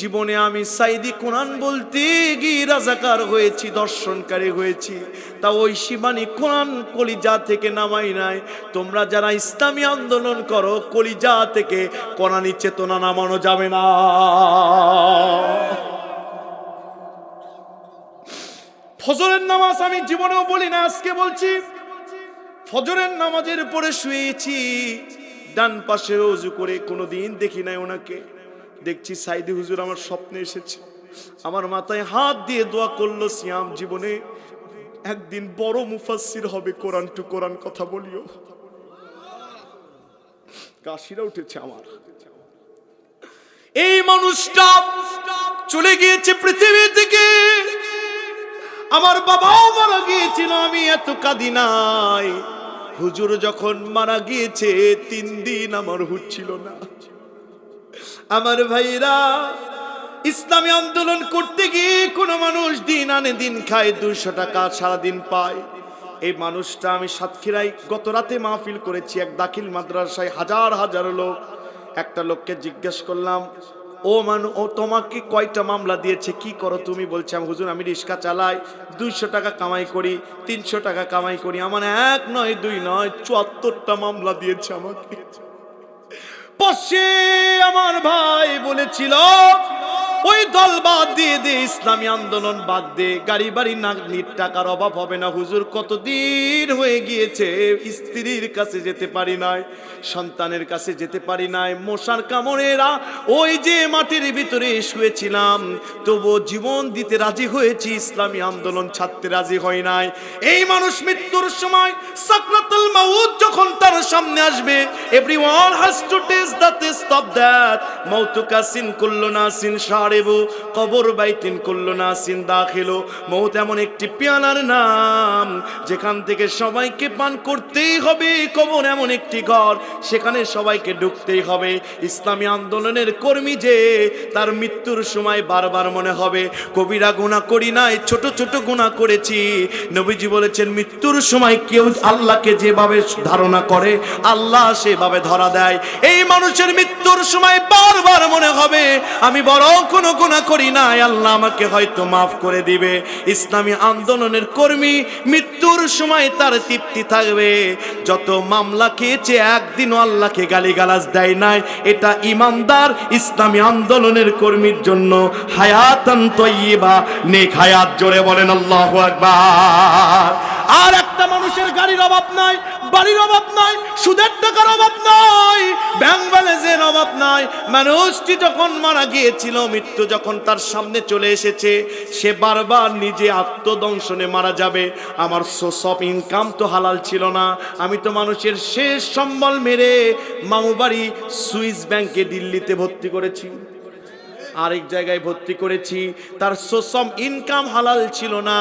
জীবনে আমি সাঈদী কোরআন বলতে গিয়ে রাজাকার হয়েছি, দর্শনকারী হয়েছি, তা ওই শিবানী কোরআন কলিজা থেকে নামাই নাই। তোমরা যারা ইসলামী আন্দোলন করো কলিজা থেকে কোরআনী চেতনা নামানো যাবে না। ফজরের নামাজ আমি জীবনেও বলি না, আজকে বলছি। ফজরের নামাজের পরে শুয়েছি, ডান পাশে ওযু করে, কোনোদিন দেখি নাই ওনাকে। দেখছি সাঈদী হুজুর আমার স্বপ্নে এসেছে, আমার মাথায় হাত দিয়ে দোয়া করলো, সিয়াম জীবনে একদিন বড় মুফাসসির হবে, কোরআন টু কোরআন কথা বলিও। কাশিরা উঠেছে আমার। এই মানুষটা চলে গিয়েছে পৃথিবী থেকে। আমার বাবাও মারা গিয়েছিল, আমি এত কাঁদি নাই। হুজুর যখন মারা গিয়েছে 3 দিন আমার হচ্ছিল না। আমার ভাইরা, ইসলামী আন্দোলন করতে গিয়ে কোন মানুষ দিন আনে দিন খায়, 200 টাকা সারাদিন পায়। এই মানুষটা আমি সাতক্ষীরায় গত রাতে মাহফিল করেছি, এক দাখিল মাদ্রাসায় হাজার হাজার লোক। একটা লোককে জিজ্ঞেস করলাম, ও তোমাকে কয়টা মামলা দিয়েছে, কি করো তুমি? বলছে, আমি হুজুর আমি রিক্সা চালাই, 200 টাকা কামাই করি, 300 টাকা কামাই করি। আমার 1 নয় 2 নয় 74টা মামলা দিয়েছে আমাকে। পাশে আমার ভাই বলেছিল, ওই দল বাদ দিয়ে দে, ইসলামী আন্দোলন বাদ দে, গাড়ি বাড়ি নাগরিক টাকার অভাব হবে না। হুজুর কতদিন হয়ে গিয়েছে স্ত্রীর কাছে যেতে পারি নাই, সন্তানের কাছে যেতে পারি নাই, মশার কামড়েরা ওই যে মাটির ভিতরে শুয়েছিলাম, তবু জীবন দিতে রাজি হয়েছি, ইসলামী আন্দোলন ছাড়তে রাজি হয় নাই। এই মানুষ মৃত্যুর সময় সাকরাতুল মাউত যখন তার সামনে আসবে, everyone has to test the test of that মাউতুকা সিন কুল্লু নাসিন শারিবু কবর বাইতিন কুল্লু নাসিন দাখিলু। মউত এমন একটি পেয়ালার নাম যেখান থেকে সবাইকে পান করতেই হবে। কবর এমন একটি ঘর, সেখানে সবাইকে ঢুকতেই হবে। ইসলামী আন্দোলনের কর্মী যে, তার মৃত্যুর সময় বারবার মনে হবে কবিরা গুনাহ করি নাই, ছোট ছোট গুনাহ করেছি। নবীজি বলেছেন, মৃত্যুর সময় কেউ আল্লাহকে যেভাবে ধারণা করে আল্লাহ সেভাবে ধরা দেয়। এই মানুষের মৃত্যুর সময় বারবার মনে হবে আমি বড় কোনো গুনাহ করি নাই, আল্লাহ আমাকে হয়তো মাফ করে দিবে। ইসলামী আন্দোলনের কর্মী মৃত্যুর সময় তার তৃপ্তি থাকবে, যত মামলা খেয়েছে একদিনও আল্লাহকে গালিগালাজ দেয় নাই। এটা ইমানদার ইসলামী আন্দোলনের কর্মীর জন্য হায়াতান তয়্যিবা, নেক হায়াত। জোরে বলেন আল্লাহু আকবার। আর একটা মানুষের গাড়ির অভাব নাই, বাড়ির অভাব নাই, সুদের টাকার অভাব নাই, ব্যাংক ব্যালেন্সের অভাব নাই। মানুষটি যখন মারা গিয়েছিল, মৃত্যু যখন তার সামনে চলে এসেছে, সে বারবার নিজে আত্মদংশনে মারা যাবে। আমার সোর্স অফ ইনকাম তো হালাল ছিল না, আমি তো মানুষের শেষ সম্বল মেরে মামু বাড়ি সুইস ব্যাংকে দিল্লিতে ভর্তি করেছি, আরেক জায়গায় ভর্তি করেছি, তার সোর্স অফ ইনকাম হালাল ছিল না।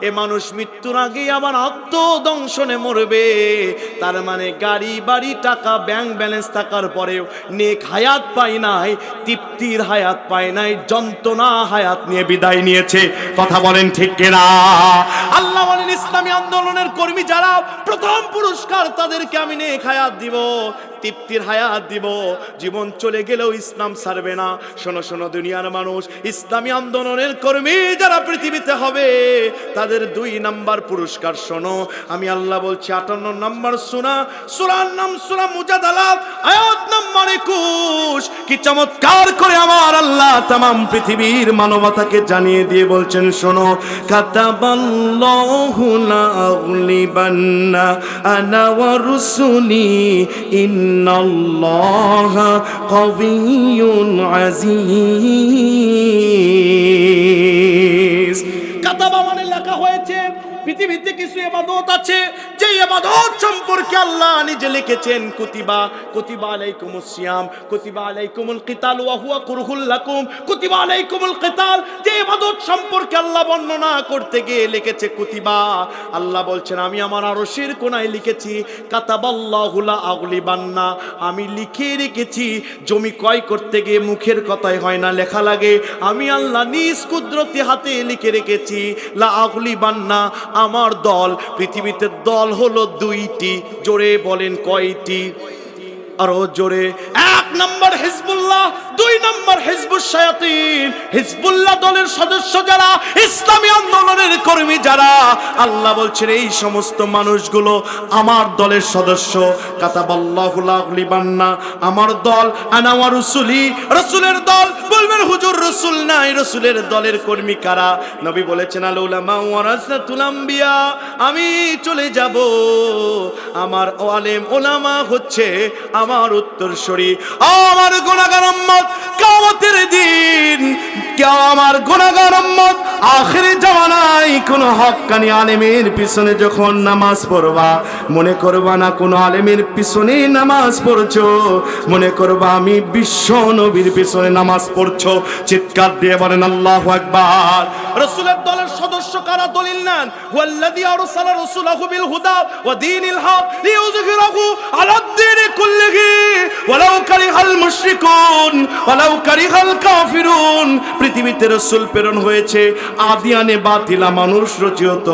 এ মানুষ মৃত্যুর আগেই আবার আত্মদংশনে মরবে। তার মানে গাড়ি বাড়ি টাকা ব্যাংক ব্যালেন্স থাকার পরেও নেক হায়াত পায় নাই, তৃপ্তির হায়াত পায় নাই, যন্ত্রণা হায়াত নিয়ে বিদায় নিয়েছে। কথা বলেন ঠিক কিনা? আল্লাহ বলেন, ইসলামী আন্দোলনের কর্মী যারা, প্রথম পুরস্কার তাদেরকে আমি নেক হায়াত দিব, তৃপ্তির হায়াত দিব। জীবন চলে গেলেও ইসলাম ছাড়বে না। শোনো শোনো দুনিয়ার মানুষ, ইসলামী আন্দোলনের কর্মী যারা পৃথিবীতে হবে, তাদের 2 নাম্বার পুরস্কার শোনো। আমি আল্লাহ বলছি 58 নম্বর সূরার নাম সূরা মুজাদালা, আয়াত নম্বর 21। কি চমৎকার করে আমার আল্লাহ तमाम পৃথিবীর মানবতাকে জানিয়ে দিয়ে বলছেন, শোনো, কাতাবাল্লাহু লা আগলিবান্না আনা ওয়া রুসুলি ইন্নাল্লাহা কাবিয়্যুন আজিজ। কাতাবা মানে লেখা হয়েছে। পৃথিবীতে কিছু ইবাদত আছে যে ইবাদত সম্পর্কে আল্লাহ নিজে লিখেছেন, কুতিবা কুতিবা আলাইকুমুস সিয়াম কুতিবা আলাইকুমুল কিতাল ওয়া হুয়া কুরহুল লাকুম কুতিবা আলাইকুমুল কিতাল। যে ইবাদত সম্পর্কে আল্লাহ বর্ণনা করতে গিয়ে লিখেছে কুতিবা। আল্লাহ বলছেন, আমি আমার আরশের কোণায় লিখেছি কাতাবাল্লাহু লা আগলিবান্না, আমি লিখে রেখেছি। জমি ক্রয় করতে গিয়ে মুখের কথাই হয় না, লেখা লাগে। আমি আল্লাহ নিজ কুদরতি হাতে লিখে রেখেছি লা আগলিবান্না, আমার দল। পৃথিবীতে দল হলো 2টি। জোরে বলেন কয়টি? আরো জোরে। 1 নম্বর হিজবুল্লাহ, 2 নম্বর হিজবুশ শায়াতিন। হিজবুল্লাহ দলের সদস্য যারা, ইসলামী আন্দোলনের কর্মী যারা, আল্লাহ বলছেন এই সমস্ত মানুষগুলো আমার দলের সদস্য। কাতাবাল্লাহু লা আগলিবান্না, আমার দল, আনা ওয়া রুসুলি, রাসূলের দল। বলবেন হুজুর রাসূল নাই, রাসূলের দলের কর্মী কারা? নবী বলেছেন, আল উলামা ওয়ারাসাতুল আম্বিয়া, আমি চলে যাব, আমার আলেম ওলামা হচ্ছে আমার উত্তরসূরি। আমার গুনাহগার উম্মত কিয়ামতের দিন আমার গুনাহগার উম্মত আখিরি জামানায় কোন হক্কানি আলেমের পিছনে যখন নামাজ পড়বা, মনে করবা না কোন আলেমের পিছনে নামাজ পড়ছো, মনে করবা আমি বিশ্ব নবীর পিছনে নামাজ পড়ছো। চিৎকার দিয়ে বলেন আল্লাহু আকবার। রাসূলের দলের সদস্য কারা দলিল নেন? ওয়াল্লাযী আরসালা রাসূলাহু বিল হুদা ওয়া দীনিল হক লিইয়ুযহিরাহু আলাদ-দীনি কুল্লিহি ওয়ালাউ কারিহাল মুশরিকুন ওয়ালাউ কারিহাল কাফিরুন। পৃথিবীতে রাসূল প্রেরণ হয়েছে আদিয়ানে বাতিলা মানুষ রচিত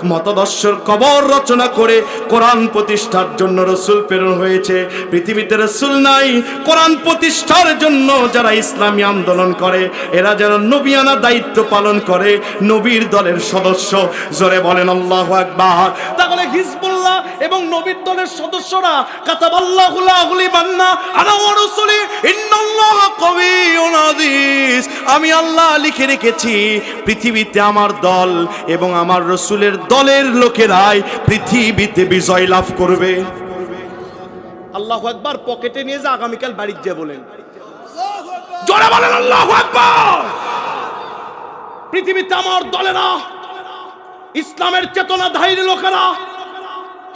মতাদর্শের কবর রচনা করে কোরআন প্রতিষ্ঠার জন্য রাসূল প্রেরণ হয়েছে। পৃথিবীতে রাসূল নাই, কোরআন প্রতিষ্ঠার জন্য যারা ইসলামী আন্দোলন করে এরা যেন নবিয়ানা দায়িত্ব পালন করে, নবীর দলের সদস্য। জোরে বলেন আল্লাহু আকবার। তাহলে হিজবুল্লাহ এবং নবীর দলের সদস্যরা কাতাবাল্লাহু লা গুলিবান্না আনা ওয়া রাসূলি ইন্নাল্লাহা কাওয়িয়্যুন আযীজ। আমি আল্লাহ লিখে রেখেছি পৃথিবীতে আমার দল এবং আমার রাসূলের দলের লোকেরাই পৃথিবীতে বিজয় লাভ করবে। আল্লাহু আকবার। পকেটে নিয়ে যা আগামীকাল বাড়িতে যা বলেন, জোরে বলেন আল্লাহু আকবার। পৃথিবীতে আমার দলেরা, ইসলামের চেতনাধারী লোকেরা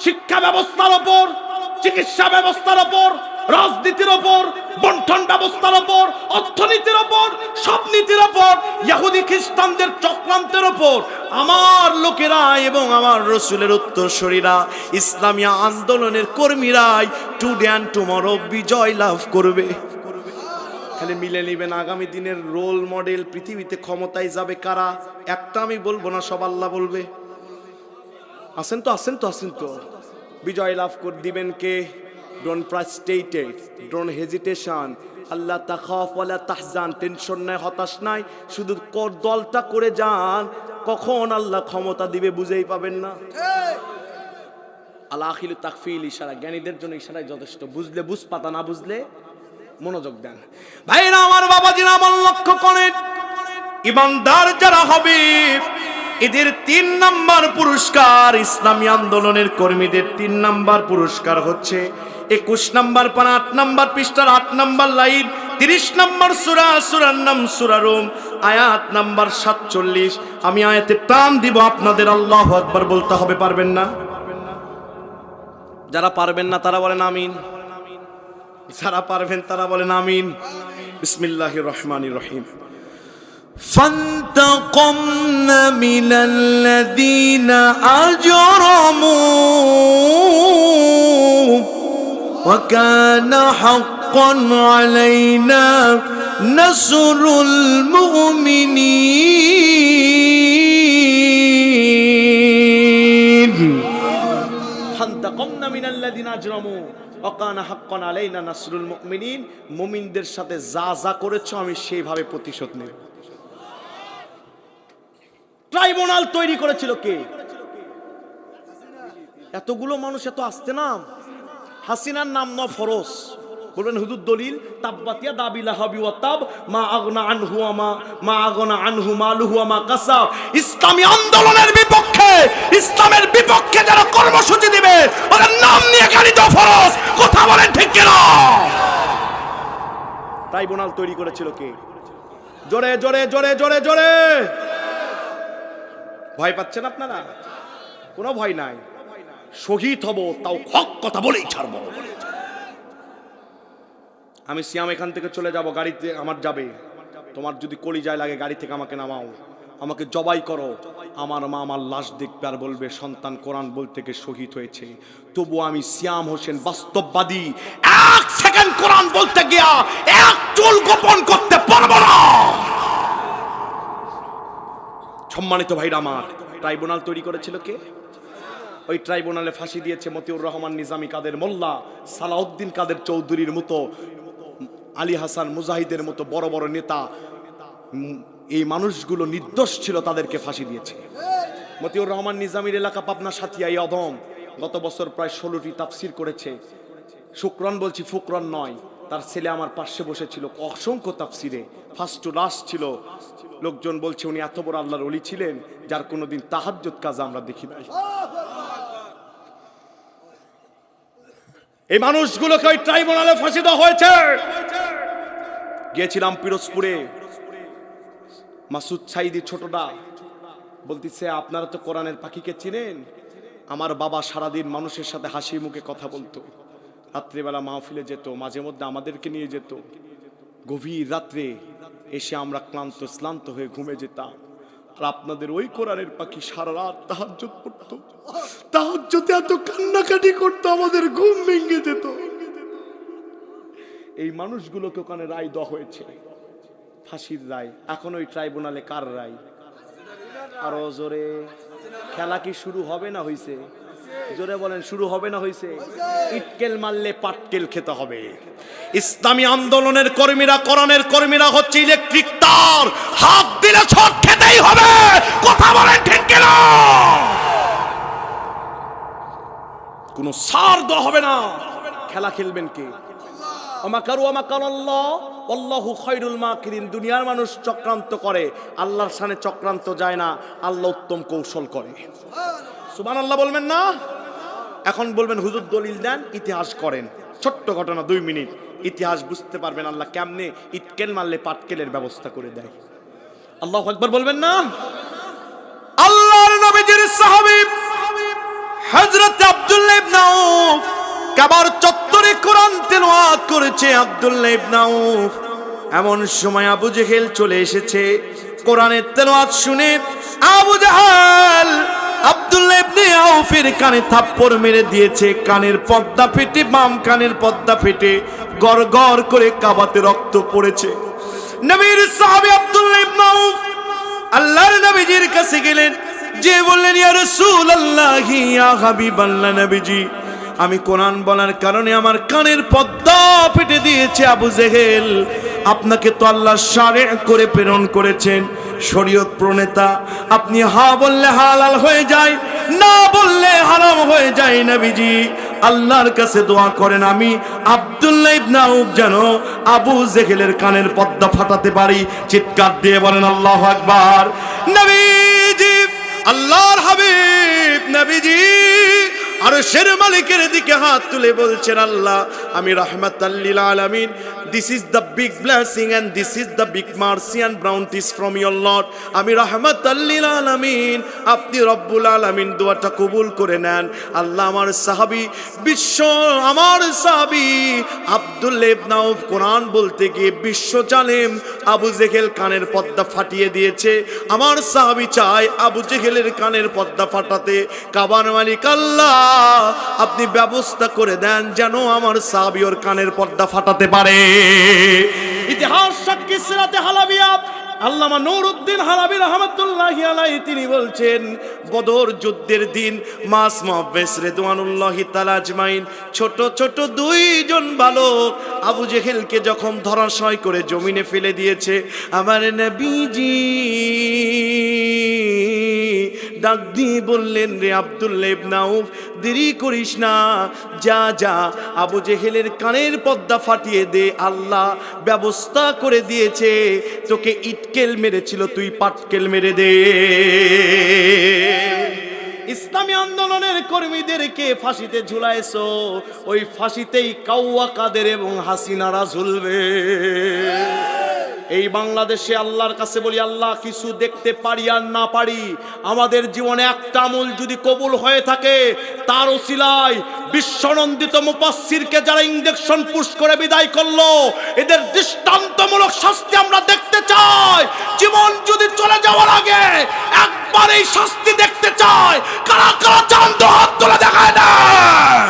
শিক্ষা ব্যবস্থার উপর, চিকিৎসা ব্যবস্থার উপর, রাজনীতির উপর, বন্টন ব্যবস্থার উপর, অর্থনীতির উপর, সব নীতির উপর, ইহুদি খ্রিস্টানদের চক্রান্তের উপর আমার লোকেরা এবং আমার রাসূলের উত্তরসূরিরা ইসলামী আন্দোলনের কর্মীরাই টুডে অ্যান্ড টুমরো বিজয় লাভ করবে। খালি মিলে নিবেন আগামী দিনের রোল মডেল। পৃথিবীতে ক্ষমতায় যাবে কারা? একটা আমি বলবো না, সব আল্লাহ বলবে। আসেন তো আসেন তো আসেন তো। বিজয় লাভ করে দিবেন কে? ডোন্ট ফ্রাস্ট্রেটেড, ডোন্ট হেজিটেশন, আল্লাহ তাখাফ ওয়ালা তাহজান। টেনশন নাই, হতাশ নাই, শুধু দলটা করে যান। কখন আল্লাহ ক্ষমতা দিবে বুঝেই পাবেন না। আল্লাহ আখিলু তাকফিল ইশারা, জ্ঞানীদের জন্য ইশারাই যথেষ্ট। বুঝলে বুঝ পাতা, না বুঝলে মনোযোগ দেন। ভাইরা আমার, বাবাজিরা আমার, লক্ষ্য করেন ইমানদার যারা হবে এদের 3 নাম্বার পুরস্কার। ইসলামী আন্দোলনের কর্মীদের 3 নাম্বার পুরস্কার হচ্ছে 21 নাম্বার পারা 8 নাম্বার পৃষ্ঠার 8 নাম্বার লাইন 30 নাম্বার সূরা, সূরার নাম সূরা রুম, আয়াত নাম্বার 47। আমি আয়াতে টান দিব, আপনাদের আল্লাহু আকবার বলতে হবে। পারবেন না? যারা পারবেন না তারা বলেন আমিন, যারা পারবেন তারা বলেন আমিন। বিসমিল্লাহির রহমানির রহিম। فانتقمنا من الذين أجرموا وكان حقا علينا نصر المؤمنين فانتقمنا من الذين أجرموا وكان حقا علينا نصر المؤمنين। মুমিনদের সাথে যা যা করেছো আমি সেইভাবে প্রতিশোধ নেব। ট্রাইব্যুনাল তৈরি করেছিল কে? এতগুলো মানুষ এত আসতে নাম। হাসিনার নাম ন ফরজ। বলবেন হুজুর দলিল, তাব্বাতিয়া দাবিলা হাবি ওয়া তাব মা আগনা আনহু মা আগনা আনহু মালুহু মা কাসাব। ইসলামী আন্দোলনের বিপক্ষে, ইসলামের বিপক্ষে যারা কর্মসূচি দিবে ওদের নাম নিয়ে গালি দাও ফরজ। কথা বলেন ঠিক কি না? ট্রাইব্যুনাল তৈরি করেছিল কে? জোরে জোরে জোরে জোরে জোরে। ভয় পাচ্ছেন আপনারা? কোনো ভয় নাই। শহীদ হব তাও হক কথা বলেই ছাড়বো। আমি সিয়াম এখান থেকে চলে যাব, গাড়িতে আমার যাবে। তোমার যদি কলিজায় লাগে গাড়ি থেকে আমাকে নামাও, আমাকে জবাই করো। আমার মা আমার লাশ দেখবে আর বলবে সন্তান কোরআন বলতে গিয়ে শহীদ হয়েছে। তবু আমি সিয়াম হোসেন বাস্তববাদী, 1 সেকেন্ড কোরআন বলতে গিয়া 1 চুল গোপন করতে পারবো না। সম্মানিত ভাইরা আমার, ট্রাইব্যুনাল তৈরি করেছিল কে? ওই ট্রাইব্যুনালে ফাঁসি দিয়েছে মতিউর রহমান নিজামী, কাদের মোল্লা, সালাউদ্দিন কাদের চৌধুরীর মতো, আলী হাসান মুজাহিদের মতো বড় বড় নেতা। এই মানুষগুলো নির্দোষ ছিল, তাদেরকে ফাঁসি দিয়েছে। মতিউর রহমান নিজামীর এলাকা পাবনা সাথিয়াই অদম, গত বছর প্রায় 16টি তাফসির করেছে। শুকরান বলছি, ফুকরান নয়। তার ছেলে আমার পাশে বসেছিল, অসংখ্য তাফসিরে ফার্স্ট টু লাস্ট ছিল। লোকজন বলছে উনি এত বড় আল্লাহর ওলি ছিলেন যার কোনোদিন তাহাজ্জুদ কাজ আমরা দেখি নাই। এই মানুষগুলোকে ওই ট্রাইব্যুনালে ফাঁসি দেওয়া হয়েছে। গিয়েছিলাম পিরোজপুরে, মাসুদ সাইদি ছোটদা বলতেছে আপনারা তো কোরআনের পাখিকে চিনেন, আমার বাবা সারাদিন মানুষের সাথে হাসি মুখে কথা বলতো, রাত্রিবেলা মাহফিলে যেত, মাঝে মধ্যে আমাদেরকে নিয়ে যেত, গভীর রাত্রে এসে আমরা ক্লান্ত হয়ে ঘুমে যেতাম, আর আপনাদের ওই কোরআনের পাখি সারা রাত তাহাজ্জুদ পড়তো, তাহাজ্জুদে এত কান্নাকাটি করতো আমাদের ঘুম ভেঙে যেত। এই মানুষগুলোকে ওখানে রায় দেওয়া হয়েছে, ফাঁসির রায়। এখন ওই ট্রাইব্যুনালে কার রায়? আরো জোরে। খেলা কি শুরু হবে না হইছে? জোরে বলেন, শুরু হবে না হইছে? ইটকেল মারলে পাটকেল খেতে হবে। ইসলামী আন্দোলনের কর্মীরা, কোরআনের কর্মীরা হচ্ছে ইলেকট্রিক তার, হাত দিলে ছট খেতেই হবে। কথা বলেন ঠিক কিনা? কোনো সার দেওয়া হবে না। খেলা খেলবেন কে? দুনিয়ার মানুষ চক্রান্ত করে, আল্লাহর সামনে চক্রান্ত যায় না, আল্লাহ উত্তম কৌশল করে। সুবহানাল্লাহ বলবেন না? এখন বলবেন হুজুর দলিল দেন, ইতিহাস করেন। ছোট্ট ঘটনা 2 মিনিট, ইতিহাস বুঝতে পারবেন আল্লাহ কেমনে ইটকেল মারলে পাটকেলের ব্যবস্থা করে দেয়। আল্লাহু আকবার বলবেন না? আল্লাহর নবীজির সাহাবী হযরত আব্দুল্লাহ ইবনে আউফ কাবার চত্বরে কোরআন তেলাওয়াত করেছে। আব্দুল্লাহ ইবনে আউফ, এমন সময় আবু জেহেল চলে এসেছে। কোরআনের তেলাওয়াত শুনে আবু জাহেল আব্দুল্লাহ ইবনে আউফের কানে থাপ্পড় মেরে দিয়েছে। কানের পর্দা ফেটে, বাম কানের পর্দা ফেটে গড়গড় করে কাবাতে রক্ত পড়েছে। নবীর সাহাবী আব্দুল্লাহ ইবনে আউফ আল্লাহর নবীজির কাছে গেলেন, যে বললেন ইয়া রাসূলুল্লাহ, ইয়া হাবিবাল্লাহ নবীজি, আমি কোরআন বলার কারণে আমার কানের পর্দা ফেটে দিয়েছে আবু জেহেল। আপনাকে তো আল্লাহ শারে করে প্রেরণ করেছেন, শরীয়ত প্রণেতা। আপনি হা বললে হালাল হয়ে যায়, না বললে হারাম হয়ে যায়। নবীজি আল্লাহর কাছে দোয়া করেন আমি আব্দুল্লাহ ইবনে আউফ যেন আবু জেহেলের কানের পর্দা ফাটাতে পারি। চিৎকার দিয়ে বলেন আল্লাহু আকবার। নবীজি, আল্লাহর হাবিব নবীজি আরশের মালিকের দিকে হাত তুলে বলছেন, আল্লাহ, আমি রাহমাতাল লিল আলামিন, this is the big blessing and this is the big mercy and bounties from your lord. আমি রাহমাতাল লিল আলামিন, আপনি রব্বুল আলামিন, দোয়াটা কবুল করে নেন। আল্লাহ, আমার সাহাবী আমার সাহাবী আব্দুল্লাহ ইবনে আউফ কোরআন বলতে গিয়ে বিশ্ব জালেম আবু জেহেল কানের পর্দা ফাটিয়ে দিয়েছে। আমার সাহাবী চায় আবু জেহেলের কানের পর্দা ফাটাতে। কাবার মালিক আল্লাহ, আপনি ব্যবস্থা করে দেন যেন আমার সাহাবী ওর কানের পর্দা ফাটাতে পারে। ইতিহাস সাক্ষী সিরাতে হালাবিয়া আল্লামা নূরউদ্দিন হালাবি রাহমাতুল্লাহি আলাইহি তিনি বলছেন, বদর যুদ্ধের দিন মাস মুহাব্বিস রিদওয়ানুল্লাহি তাআলা আজমাইন ছোট ছোট 2 জন বালক আবু জেহেলকে যখন ধরাশয় করে জমিনে ফেলে দিয়েছে, আমার নবীজি ডাক দিয়ে বললেন, রে আব্দুল্লাহ ইবনে আউফ, দেরি করিস না, যা যা আবু জেহেলের কানের পর্দা ফাটিয়ে দে। আল্লাহ ব্যবস্থা করে দিয়েছে, তোকে ইটকেল মেরেছিল, তুই পাটকেল মেরে দে। ইসলামী আন্দোলনের কর্মীদেরকে ফাঁসিতে ঝুলাইছো, ওই ফাঁসিতেই কাউয়া কাদের এবং হাসিনারা ঝুলবে। এই বাংলাদেশে আল্লাহর কাছে বলি, আল্লাহ, কিছু দেখতে পারি আর না পারি, আমাদের জীবনে একটা আমল যদি কবুল হয়ে থাকে, তার ওসিলায় বিশ্বনন্দিত মুফাসসিরকে যারা ইনজেকশন পুশ করে বিদায় করলো, এদের দৃষ্টান্তমূলক শাস্তি আমরা দেখতে চাই। জীবন যদি চলে যাওয়ার আগে একবার এই শাস্তি দেখতে চাই। কারা কারা চান তো হাত তুলে দেখায় দেন।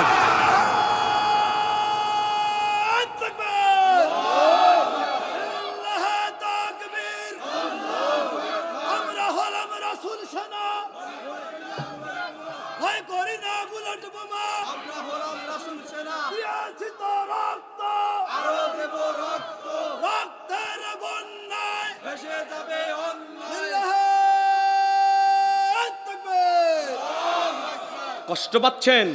কষ্ট পাচ্ছেন?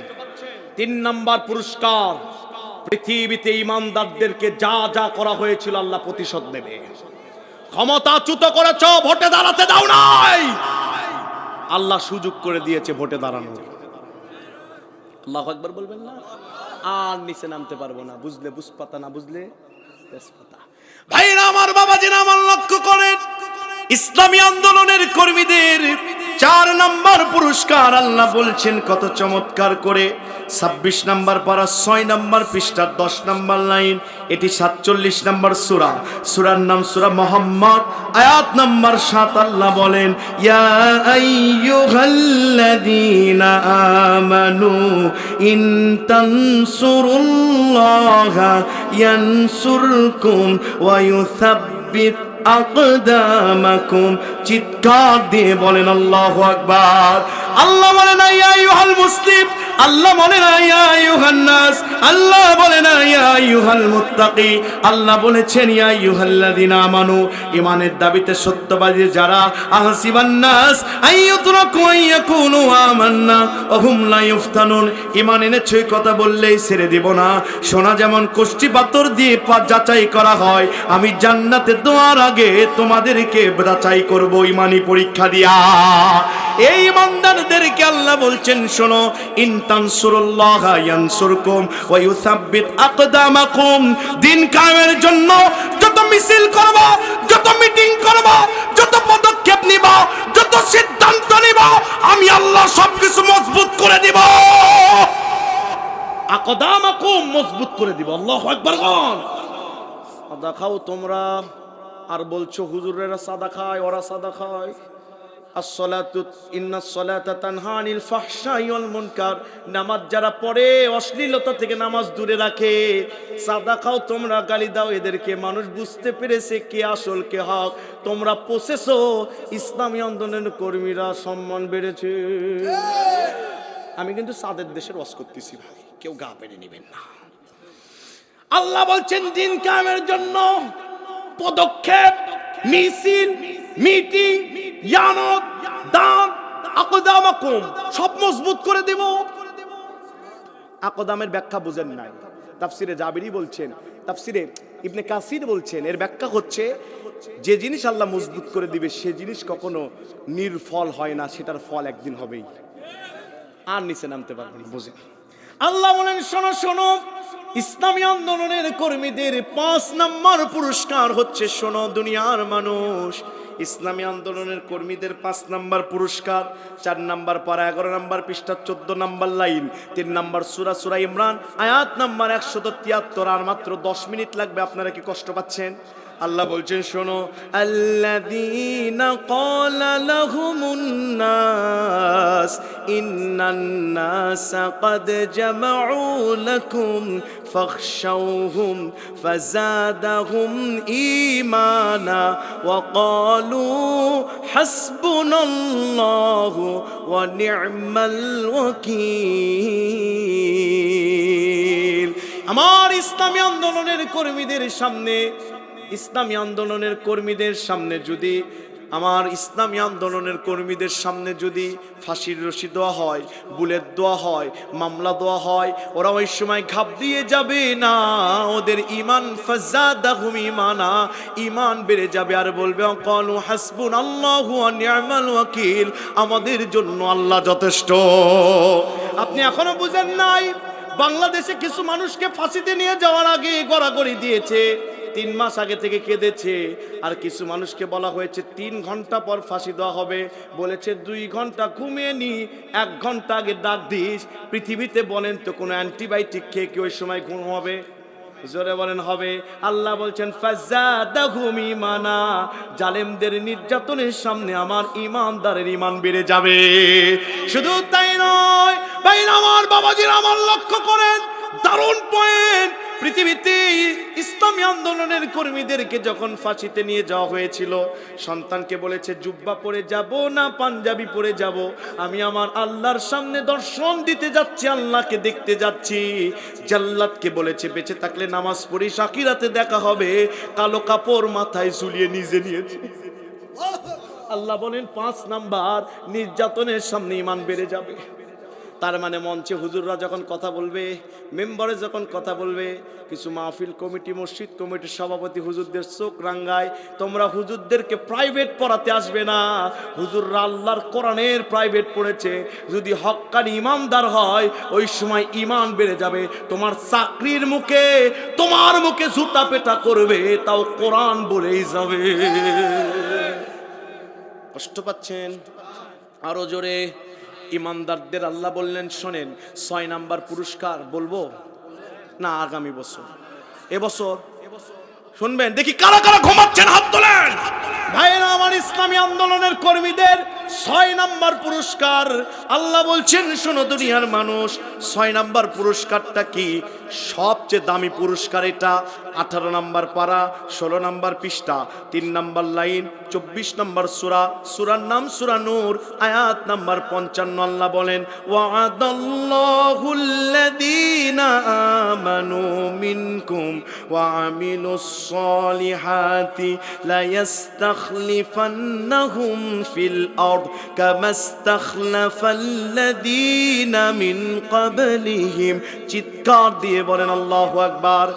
3 নাম্বার পুরস্কার, পৃথিবীতে ইমানদারদেরকে যা যা করা হয়েছিল আল্লাহ প্রতিশোধ নেবে। ক্ষমতাচ্যুত করেছ, ভোটে দাঁড়াতে দাও নাই, আল্লাহ সুযোগ করে দিয়েছে ভোটে দাঁড়ানোর। আল্লাহু আকবার বলবেন না? আর নিচে নামতে পারবো না, বুঝলে বুঝপাতা, না বুঝলে ভাইরা আমার, বাবাজিরা আমার, লক্ষ্য করেন ইসলামী আন্দোলনের কর্মীদের 4 নাম্বার পুরস্কার আল্লাহ বলছেন কত চমৎকার করে। 26 নাম্বার পারা 6 নাম্বার পৃষ্ঠার 10 নাম্বার লাইন। এটি 47 নাম্বার সূরা, সূরার নাম সূরা মুহাম্মদ, আয়াত নাম্বার 7। আল্লাহ বলেন, ইয়া আইয়ুহাল্লাযীনা আমানু ইন তানসুরুল্লাহা ইয়ানসুরকুম ওয়া ইউসাব্বিত আকদামাকুম। চিৎকার দিয়ে বলেন আল্লাহু আকবার। আল্লাহ বলেন ইয়া আইয়ুহাল মুসলিম, আল্লাহ বলেন ইয়া আইয়ুহান নাস, আল্লাহ বলেন ইয়া আইয়ুহাল মুত্তাকি। আল্লাহ বলেছেন ইয়া আইয়ুহাল্লাযীনা আমানু, ঈমানের দাবিতে সত্যবাদী যারা, আহসিবান নাস আইয়ুতরাকু আইয়াকুনু আমান্না ওয়া হুম লা ইফতানুন। ঈমান এনেছে কথা বললেই ছেড়ে দেব না। সোনা যেমন কষ্টি পাথর দিয়ে যাচাই করা হয়, আমি জান্নাতে দোয়ার আগে তোমাদেরকে যাচাই করব ঈমানি পরীক্ষা দিয়া। এই ইমানদারদেরকে আল্লাহ বলছেন, শোনো, ইন তানসুরুল্লাহা ইয়ানসুরকুম ওয়া ইউসাব্বিত আকদামাকুম। দিন কায়েমের জন্য যত মিছিল করবা, যত মিটিং করবা, যত পদক্ষেপ নিবা, যত সিদ্ধান্ত নিবা, আমি আল্লাহ সবকিছু মজবুত করে দিব। আকদামাকুম, মজবুত করে দিব। আল্লাহু আকবার। সাদা খাও তোমরা, আর বলছো হুজুরেরা সাদা খায়, ওরা সাদা খায়। আসসালাতু ইন্নাস সালাতা তানহা আনিল ফাহশাই ওয়াল মুনকার। নামাজ যারা পড়ে অশ্লীলতা থেকে নামাজ দূরে রাখে, সাদা খাও তোমরা, গালি দাও এদেরকে। মানুষ বুঝতে পেরেছে কে আসল কে হক। তোমরা পোষেছো, ইসলামী আন্দোলনের কর্মীরা সম্মান বেড়েছে। আমি কিন্তু সাদের দেশের ওয়াজ করতেছি ভাই, কেউ গা পেড়ে নেবেন না। আল্লাহ বলছেন দিন কায়েমের জন্য পদক্ষেপ, মিছিল, মিটিং, ইয়ানত, দান, আকদামাকুম সব মজবুত করে দেব। আকদামের ব্যাখ্যা বুঝেন নাই, তাফসিরে জাবিরি বলছেন, তাফসিরে ইবনে কাসির বলছেন, এর ব্যাখ্যা হচ্ছে যে জিনিস আল্লাহ মজবুত করে দিবে সে জিনিস কখনো নির্ফল হয় না, সেটার ফল একদিন হবেই, আর নিচে নামতে পারবেন। বুঝেন? আল্লাহ বলেন, শোনো শোনো, ইসলামী আন্দোলনের কর্মীদের 5 নাম্বার পুরস্কার হচ্ছে, শোনো দুনিয়ার মানুষ, ইসলামী আন্দোলনের কর্মীদের 5 নাম্বার পুরস্কার। 4 নাম্বার পারা 11 নাম্বার পৃষ্ঠা 14 নাম্বার লাইন। 3 নাম্বার সূরা, সূরা ইমরান, আয়াত নাম্বার 173। আর মাত্র 10 মিনিট লাগবে। আপনারা কি কষ্ট পাচ্ছেন? আল্লাহ বলছেন, শোনো, আল্লাযীনা ক্বালা লাহুমুন নাস ইন্নান নাসা ক্বাদ জামাউ লাকুম ফাখশাউহুম ফাযাদাহুম ঈমানা ওয়া ক্বালু হাসবুনাল্লাহু ওয়া নি'মাল ওয়াকিল। আমার ইসলামী আন্দোলনের কর্মীদের সামনে, ইসলামী আন্দোলনের কর্মীদের সামনে যদি, আমার ইসলামী আন্দোলনের কর্মীদের সামনে যদি ফাঁসির রশি দেওয়া হয়, বুলেট দেওয়া হয়, মামলা দেওয়া হয়, ওরা ওই সময় ঘাপ দিয়ে যাবে না। ওদের ঈমান, ফাযাদাহুম ঈমানা, ঈমান বেড়ে যাবে, আর বলবে ক্বালু হাসবুনাল্লাহু ওয়া নি'মাল ওয়াকিল, আমাদের জন্য আল্লাহ যথেষ্ট। আপনি এখনো বুঝেন নাই, বাংলাদেশে কিছু মানুষকে ফাঁসিতে নিয়ে যাওয়ার আগে গড়াগড়ি দিয়েছে, 3 মাস আগে থেকে কেঁদেছে। আর কিছু মানুষকে বলা হয়েছে 3 ঘন্টা পর ফাঁসি দেওয়া হবে, বলেছে 2 ঘন্টা ঘুমিয়ে নি, 1 ঘন্টা আগে ডাক দিস। পৃথিবীতে বলেন তো কোনো অ্যান্টিবায়োটিক খেয়ে কি ওই সময় ঘুম হবে? জোরে বলেন হবে? আল্লাহ বলছেন ফাযাদাহুম ঈমানা, জালেমদের নির্যাতনের সামনে আমার ঈমানদারের ঈমান বেড়ে যাবে। শুধু তাই নয় ভাই আমার, বাবাজিরা আমার, লক্ষ্য করেন, দারুণ পয়েন্ট। পৃথিবীতে ইসলামী আন্দোলনের কর্মীদেরকে যখন ফাঁসিতে নিয়ে যাওয়া হয়েছিল, সন্তানকে বলেছে জুব্বা পরে যাব না পাঞ্জাবি পরে যাব, আমি আমার আল্লাহর সামনে দর্শন দিতে যাচ্ছি, আল্লাহকে দেখতে যাচ্ছি। জাল্লাদকে বলেছে বেঁচে থাকলে নামাজ পড়িস, আখিরাতে দেখা হবে, কালো কাপড় মাথায় ঝুলিয়ে নিজে নিয়েছে। আল্লাহ বলেন 5 নাম্বার, নির্যাতনের সামনে ঈমান বেড়ে যাবে। তার মানে মঞ্চে হুজুররা যখন কথা বলবে, মেম্বারে যখন কথা বলবে, কিছু মাহফিল কমিটি, মসজিদ কমিটির সভাপতি হুজুরদের চোখ রাঙ্গায়, তোমরা হুজুরদেরকে প্রাইভেট পড়াতে আসবে না। হুজুররা আল্লাহর কোরআনের প্রাইভেট পড়েছে, যদি হক্কানি ইমানদার হয় ওই সময় ঈমান বেড়ে যাবে। তোমার চাকরির মুখে, তোমার মুখে জুতা পেটা করবে, তাও কোরআন বলেই যাবে। কষ্ট পাচ্ছেন? আরো জোরে। ইমানদারদের আল্লাহ বললেন শোনেন, 6 নাম্বার পুরস্কার বলবো না আগামী বছর? এবছর শুনবেন। দেখি কারা কারা ঘুমাচ্ছেন, হাত তোলেন। ভাইরা আমার, ইসলামী আন্দোলনের কর্মীদের 6 নাম্বার পুরস্কার আল্লাহ বলছেন শোনো দুনিয়ার মানুষ, 6 নাম্বার পুরস্কারটা কি? সবচেয়ে দামি পুরস্কার এটা। 18 নাম্বার পারা, 16 নাম্বার পৃষ্ঠা, 3 নাম্বার লাইন, 24 নাম্বার সূরা, সূরার নাম সূরা নূর, আয়াত নাম্বার 55। আল্লাহ বলেন ওয়া'দাল্লাহুল্লাযীনা আমানু মিনকুম ওয়া আমিলুস সালিহাতি লা ইয়াস্তাখলিফান্নাহুম ফিল আরদ কামা ইস্তাখলাফাল্লাযীনা মিন ক্বাবলিহিম। চিৎকার দিয়ে বলেন আল্লাহু আকবার।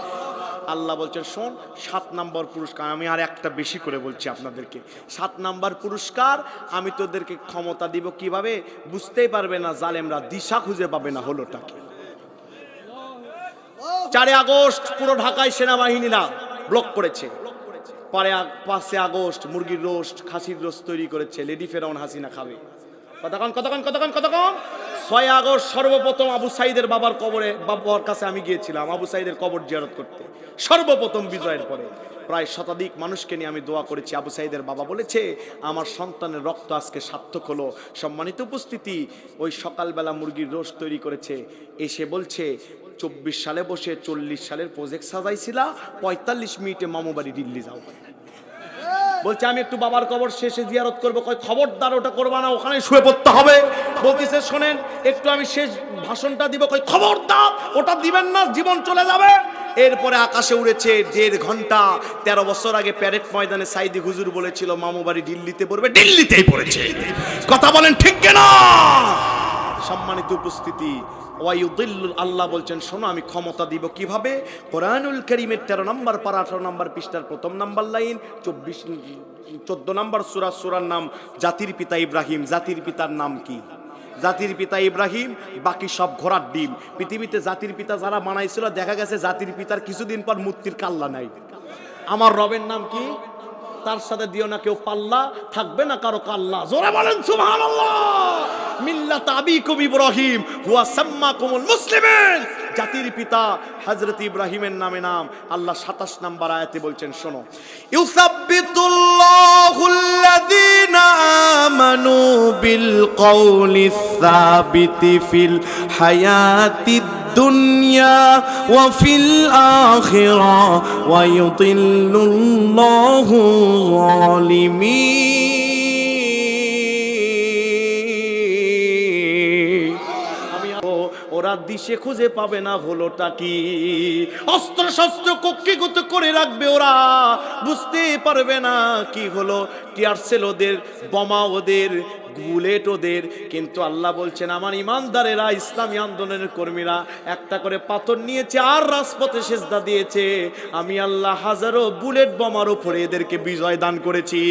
আল্লাহ বলছেন শোন, 7 নাম্বার পুরস্কার আমি আর একটা বেশি করে বলছি আপনাদেরকে। 7 নাম্বার পুরস্কার আমি তোদেরকে ক্ষমতা দিব কিভাবে বুঝতেই পারবে না, জালেমরা দিশা খুঁজে পাবে না হলোটা কি। 4 আগস্ট পুরো ঢাকায় সেনাবাহিনীরা ব্লক করেছে। 5 আগস্ট মুরগির রোস্ট, খাসির রোস্ট তৈরি করেছে, লেডি ফেরাউন হাসিনা খাবে। কতক্ষণ 6 আগস্ট সর্বপ্রথম আবু সাইদের বাবার বাবার কাছে আমি গিয়েছিলাম আবু সাইদের কবর জিয়ারত করতে। সর্বপ্রথম বিজয়ের পরে প্রায় শতাধিক মানুষকে নিয়ে আমি দোয়া করেছি। আবু সাইদের বাবা বলেছে আমার সন্তানের রক্ত আজকে সার্থক হলো। সম্মানিত উপস্থিতি, ওই সকালবেলা মুরগির রোস্ট তৈরি করেছে, এসে বলছে 24 সালে বসে 40 সালের প্রজেক্ট সাজাইছিলা, 45 মিনিটে মামু বাড়ি দিল্লি যাও। বলছে আমি একটু বাবার কবর শেষে জিয়ারত করবো। কয় খবরদার ওটা করবা না, ওখানে শুয়ে পড়তে হবে। বলতেছে শোনেন একটু আমি শেষ ভাষণটা দিব। কয় খবরদার ওটা দিবেন না, জীবন চলে যাবে। এরপরে আকাশে উড়েছে 1.5 ঘন্টা। 13 বছর আগে প্যারেড ময়দানে সাইদি হুজুর বলেছিল মামু বাড়ি দিল্লিতে পড়বে, দিল্লিতেই পড়েছে। কথা বলেন ঠিক কিনা? সম্মানিত উপস্থিতি, আল্লাহ বলছেন শোনো আমি ক্ষমতা দিব কিভাবে। কোরআনুল কারীমের 13 নম্বর পারা 18 নম্বর পৃষ্ঠার 1 নম্বর লাইন, 14 নম্বর সূরা, সূরার নাম জাতির পিতা ইব্রাহিম। জাতির পিতার নাম কি? জাতির পিতা ইব্রাহিম, বাকি সব ঘোড়ার ডিম। পৃথিবীতে জাতির পিতা যারা বানাইছিল দেখা গেছে জাতির পিতার কিছুদিন পর মূর্তির কাল্লা নাই। আমার রবের নাম কি? তার সাথে দিও না কেউ পাল্লা, থাকবে না কারো কাল্লা। জোরে বলেন সুবহানাল্লাহ। মিল্লাত আবিকুম ইব্রাহিম হুয়া সাম্মাকুমুল মুসলিমিন। জাতির পিতা হযরত ইব্রাহিমের নামে নাম। আল্লাহ 27 নম্বর আয়াতে বলছেন শোনো, ইউসাব্বিতুল্লাহুল্লাযীনা আমানু বিল কওলিস সাবিতি ফিল হায়াতিদ দুনিয়া ওয়া ফিল আখিরা ওয়া ইউদিল্লুল্লাহু যালিমিন। ওরা দিশে খুঁজে পাবে না হলোটা কি। অস্ত্র শস্ত্র কক্ষিগত করে রাখবে, ওরা বুঝতে পারবে না কি হলো। টিয়ারসেল ওদের, বোমা ওদের, বুলেট ওদের। কিন্তু আল্লাহ বলছেন আমার ইমানদারেরা, ইসলামী আন্দোলনের কর্মীরা একটা করে পাথর নিয়েছে আর রাজপথে সেজদা দিয়েছে। আমি আল্লাহ হাজারো বুলেট বোমার উপরে এদেরকে বিজয় দান করেছি।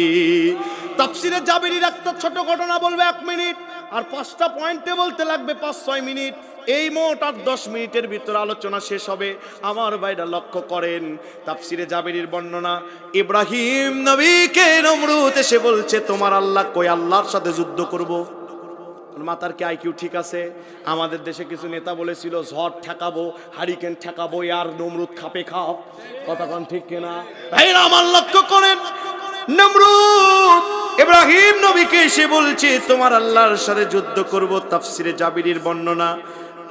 তাফসিরে জাবেরির একটা ছোট ঘটনা বলবে 1 মিনিট, আর 5টা পয়েন্টে বলতে লাগবে 5-6 মিনিট। এই মোট আর 10 মিনিটের ভিতরে আলোচনা শেষ হবে। আমার ভাইরা লক্ষ্য করেন তাফসিরে জাবেরির বর্ণনা, ইব্রাহিম নবীকে নমরুদ এসে বলছে তোমার আল্লাহ কই? আল্লাহর সাথে যুদ্ধ করব। মাতার কি আইকিউ ঠিক আছে? আমাদের দেশে কিছু নেতা বলেছিল ঝড় ঠেকাবো, হারিকেন ঠেকাবো, আর নমরুদ খাপে খাও। কথা কোন ঠিক কিনা ভাইরা? আমার লক্ষ্য করেন নমরুদ ইব্রাহিম নবীকে এসে বলছে তোমার আল্লাহর সাথে যুদ্ধ করব। তাফসিরে জাবেরির বর্ণনা,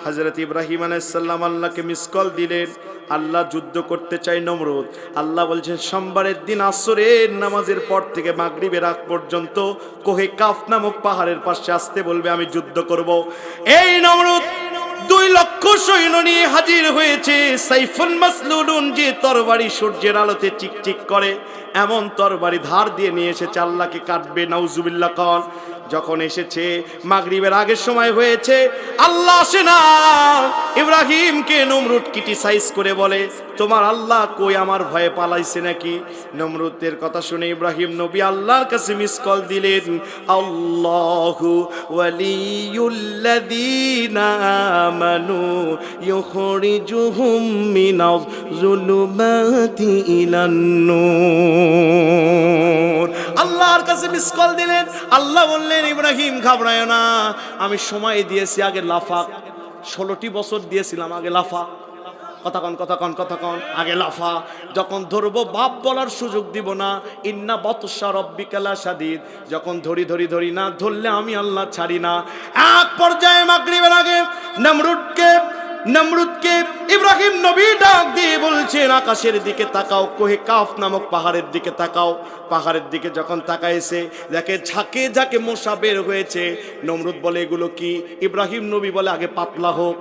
হযরত ইব্রাহিম আলাইহিস সালাম আল্লাহকে মিস কল দিলেন, আল্লাহ যুদ্ধ করতে চাই নমরুদ। আল্লাহ বলছেন সোমবারের দিন আসরের নামাজের পর থেকে মাগরিবের আগ পর্যন্ত কোহে কাফ নামক পাহাড়ের পাশে আসতে বলবে, আমি যুদ্ধ করব। এই নমরুদ 2,00,000 সৈন্য নিয়ে হাজির হয়েছে। সাইফুল মাসলুলুন, যে তরবারি সূর্যের আলোতে চিকচিক করে এমন তরবারি ধার দিয়ে নিয়ে এসেছে, আল্লাহকে কাটবে। নাউজুবিল্লাহ কন। যখন এসেছে মাগরিবের আগের সময় হয়েছে, আল্লাহ আসে না। ইব্রাহিমকে নমরুদ ক্রিটিসাইজ করে বলে, তোমার আল্লাহ কই, আমার ভয়ে পালাইছে নাকি? নমরুদের কথা শুনে ইব্রাহিম নবী আল্লাহর কাছে মিস কল দিলেন, আল্লাহু ওয়ালিয়ুল্লাযীনা আমানু ইউখরিজুহুম মিনাজ যুলুমাতি ইলান নূর। আল্লাহর কাছে মিস কল দিলেন। আল্লাহ বললেন, ইব্রাহিম ঘাবড়ায় না, আমি সময় দিয়েছি, আগে লাফা। 16টি বছর দিয়েছিলাম, আগে লাফা। কথা কন, আগে লাফা। যখন ধরবো বাপ বলার সুযোগ দিব না। ইন্না বাতশা রাব্বিকা লাশাদীদ। যখন ধরি না, ধরলে আমি আল্লাহ ছাড়ি না। এক পর্যায়ে মাগরিবের আগে নমরুদকে ইব্রাহিম নবী ডাক দিয়ে বলছেন, আকাশের দিকে তাকাও, কোহে কাফ নামক পাহাড়ের দিকে তাকাও। পাহাড়ের দিকে যখন তাকাইছে, দেখে ঝাঁকে ঝাঁকে মশা বের হয়েছে। নমরুদ বলে, এগুলো কি? ইব্রাহিম নবী বলে, আগে পাতলা হোক।